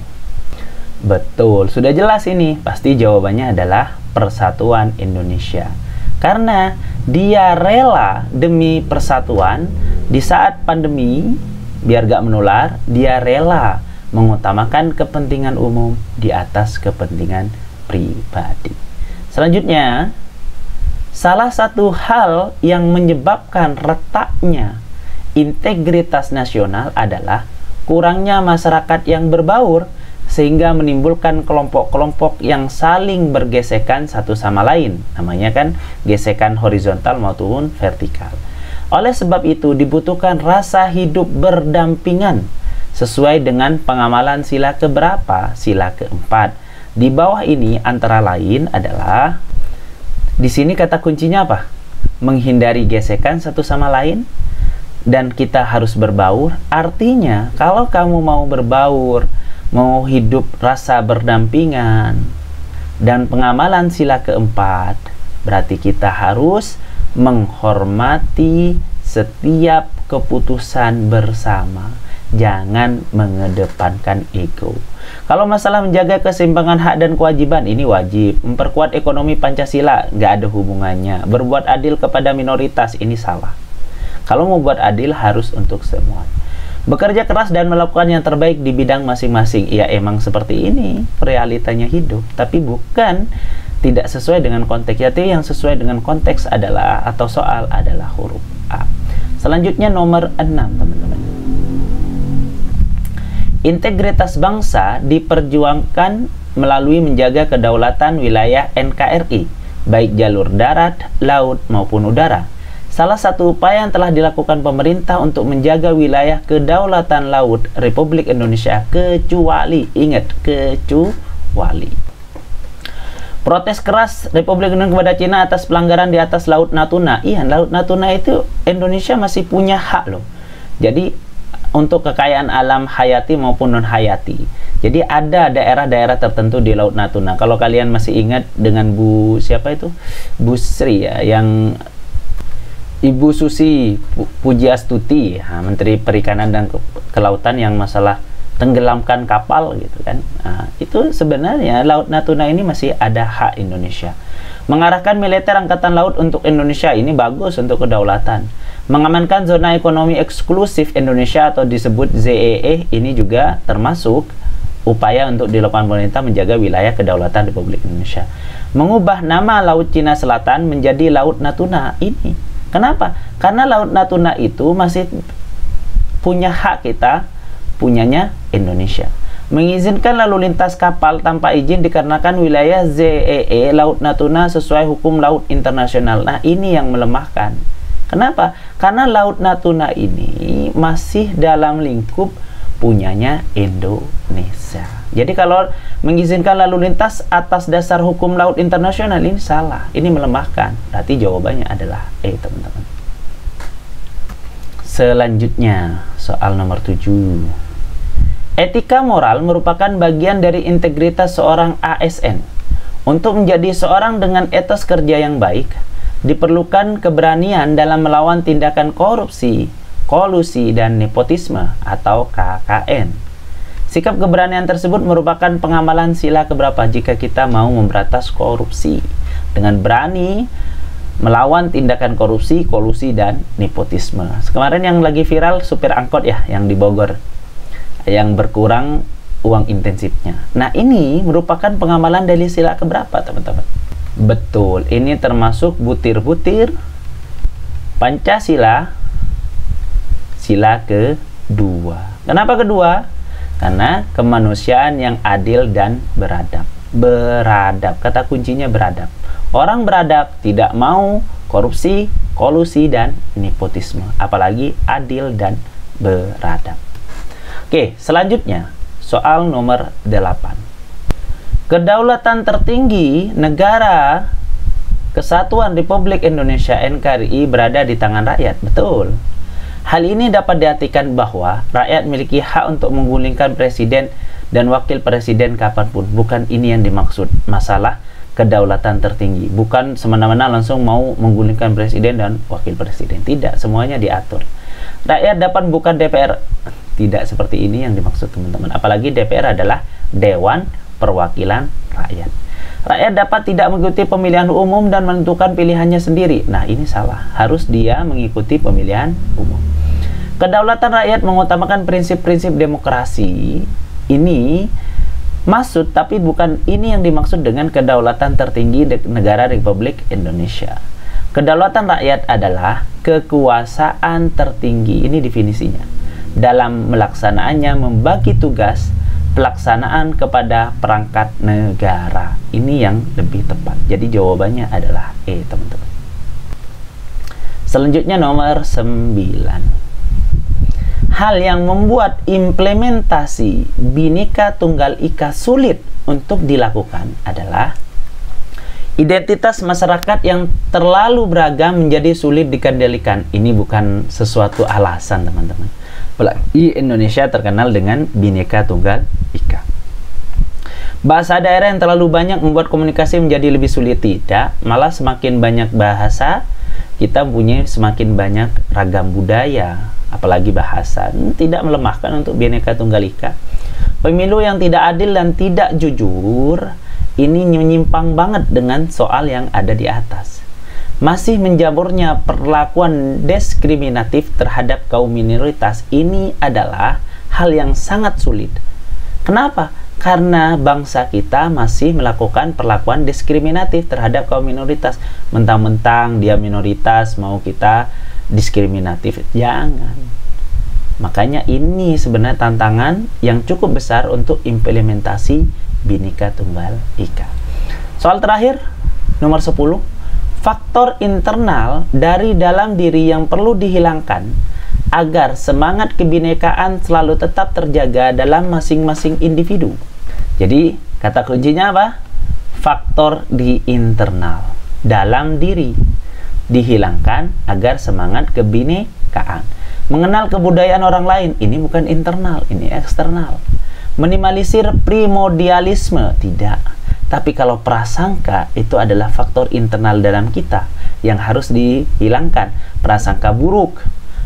Betul, sudah jelas ini. Pasti jawabannya adalah persatuan Indonesia. Karena dia rela demi persatuan di saat pandemi, biar gak menular, dia rela mengutamakan kepentingan umum di atas kepentingan pribadi. Selanjutnya, salah satu hal yang menyebabkan retaknya integritas nasional adalah kurangnya masyarakat yang berbaur, sehingga menimbulkan kelompok-kelompok yang saling bergesekan satu sama lain. Namanya kan gesekan horizontal maupun vertikal. Oleh sebab itu dibutuhkan rasa hidup berdampingan sesuai dengan pengamalan sila keberapa? Sila keempat. Di bawah ini antara lain adalah, di sini kata kuncinya apa? Menghindari gesekan satu sama lain, dan kita harus berbaur. Artinya kalau kamu mau berbaur, mau hidup rasa berdampingan dan pengamalan sila keempat, berarti kita harus menghormati setiap keputusan bersama. Jangan mengedepankan ego. Kalau masalah menjaga keseimbangan hak dan kewajiban, ini wajib. Memperkuat ekonomi Pancasila, nggak ada hubungannya. Berbuat adil kepada minoritas, ini salah. Kalau mau buat adil harus untuk semua. Bekerja keras dan melakukan yang terbaik di bidang masing-masing. Ya emang seperti ini realitanya hidup, tapi bukan tidak sesuai dengan konteks. Jadi yang sesuai dengan konteks adalah, atau soal adalah huruf A. Selanjutnya nomor 6, teman-teman. Integritas bangsa diperjuangkan melalui menjaga kedaulatan wilayah NKRI. baik jalur darat, laut, maupun udara. Salah satu upaya yang telah dilakukan pemerintah untuk menjaga wilayah kedaulatan laut Republik Indonesia kecuali, ingat, kecuali protes keras Republik Indonesia kepada Cina atas pelanggaran di atas Laut Natuna. Iya, Laut Natuna itu Indonesia masih punya hak loh. Jadi untuk kekayaan alam hayati maupun non hayati. Jadi ada daerah-daerah tertentu di Laut Natuna. Kalau kalian masih ingat dengan Bu siapa itu? Bu Sri ya, yang Ibu Susi Pujiastuti, Menteri Perikanan dan Kelautan, yang masalah tenggelamkan kapal gitu kan. Nah, itu sebenarnya Laut Natuna ini masih ada hak Indonesia. Mengarahkan militer angkatan laut untuk Indonesia ini bagus untuk kedaulatan. Mengamankan zona ekonomi eksklusif Indonesia atau disebut ZEE ini juga termasuk upaya untuk dilakukan pemerintah menjaga wilayah kedaulatan Republik Indonesia. Mengubah nama Laut Cina Selatan menjadi Laut Natuna ini. Kenapa? Karena Laut Natuna itu masih punya hak kita, punyanya Indonesia. Mengizinkan lalu lintas kapal tanpa izin dikarenakan wilayah ZEE Laut Natuna sesuai hukum laut internasional. Nah, ini yang melemahkan. Kenapa? Karena Laut Natuna ini masih dalam lingkup punyanya Indonesia. Jadi kalau mengizinkan lalu lintas atas dasar hukum laut internasional ini salah, ini melemahkan. Berarti jawabannya adalah teman-teman. Selanjutnya, soal nomor 7. Etika moral merupakan bagian dari integritas seorang ASN. Untuk menjadi seorang dengan etos kerja yang baik, diperlukan keberanian dalam melawan tindakan korupsi, kolusi, dan nepotisme atau KKN. Sikap keberanian tersebut merupakan pengamalan sila keberapa jika kita mau memberantas korupsi dengan berani melawan tindakan korupsi, kolusi, dan nepotisme. Kemarin yang lagi viral supir angkot ya, yang di Bogor, yang berkurang uang intensifnya. Nah, ini merupakan pengamalan dari sila keberapa, teman-teman? Betul, ini termasuk butir-butir Pancasila, sila kedua. Kenapa kedua? Karena kemanusiaan yang adil dan beradab. Beradab, kata kuncinya beradab. Orang beradab tidak mau korupsi, kolusi, dan nepotisme. Apalagi adil dan beradab. Oke, selanjutnya soal nomor 8. Kedaulatan tertinggi negara Kesatuan Republik Indonesia NKRI berada di tangan rakyat. Betul. Hal ini dapat diartikan bahwa rakyat memiliki hak untuk menggulingkan presiden dan wakil presiden kapanpun. Bukan ini yang dimaksud masalah kedaulatan tertinggi. Bukan semena-mena langsung mau menggulingkan presiden dan wakil presiden. Tidak, semuanya diatur. Rakyat dapat bukan DPR. Tidak seperti ini yang dimaksud, teman-teman. Apalagi DPR adalah Dewan Perwakilan Rakyat. Rakyat dapat tidak mengikuti pemilihan umum dan menentukan pilihannya sendiri. Nah, ini salah. Harus dia mengikuti pemilihan umum. Kedaulatan rakyat mengutamakan prinsip-prinsip demokrasi. Ini maksud, tapi bukan ini yang dimaksud dengan kedaulatan tertinggi negara Republik Indonesia. Kedaulatan rakyat adalah kekuasaan tertinggi. Ini definisinya. Dalam melaksanaannya membagi tugas pelaksanaan kepada perangkat negara. Ini yang lebih tepat. Jadi jawabannya adalah teman-teman. Selanjutnya nomor 9. Hal yang membuat implementasi Bhinneka Tunggal Ika sulit untuk dilakukan adalah identitas masyarakat yang terlalu beragam menjadi sulit dikendalikan. Ini bukan sesuatu alasan, teman-teman. Apalagi Indonesia terkenal dengan Bhinneka Tunggal Ika. Bahasa daerah yang terlalu banyak membuat komunikasi menjadi lebih sulit. Tidak, malah semakin banyak bahasa, kita punya semakin banyak ragam budaya, apalagi bahasa. Tidak melemahkan untuk Bhinneka Tunggal Ika. Pemilu yang tidak adil dan tidak jujur, ini menyimpang banget dengan soal yang ada di atas. Masih menjaburnya perlakuan diskriminatif terhadap kaum minoritas, ini adalah hal yang sangat sulit. Kenapa? Karena bangsa kita masih melakukan perlakuan diskriminatif terhadap kaum minoritas. Mentang-mentang dia minoritas mau kita diskriminatif. Jangan. Makanya ini sebenarnya tantangan yang cukup besar untuk implementasi Bhinneka Tunggal Ika. Soal terakhir, Nomor 10, faktor internal dari dalam diri yang perlu dihilangkan agar semangat kebinekaan selalu tetap terjaga dalam masing-masing individu. Jadi, kata kuncinya apa? Faktor di internal, dalam diri, dihilangkan agar semangat kebinekaan. Mengenal kebudayaan orang lain, ini bukan internal, ini eksternal. Minimalisir primordialisme, tidak. Tapi kalau prasangka, itu adalah faktor internal dalam kita yang harus dihilangkan. Prasangka buruk,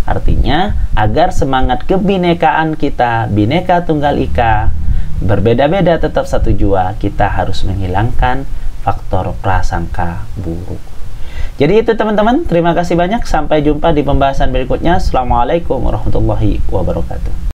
artinya agar semangat kebinekaan kita, Bhinneka Tunggal Ika, berbeda-beda tetap satu jua, kita harus menghilangkan faktor prasangka buruk. Jadi itu teman-teman, terima kasih banyak. Sampai jumpa di pembahasan berikutnya. Assalamualaikum warahmatullahi wabarakatuh.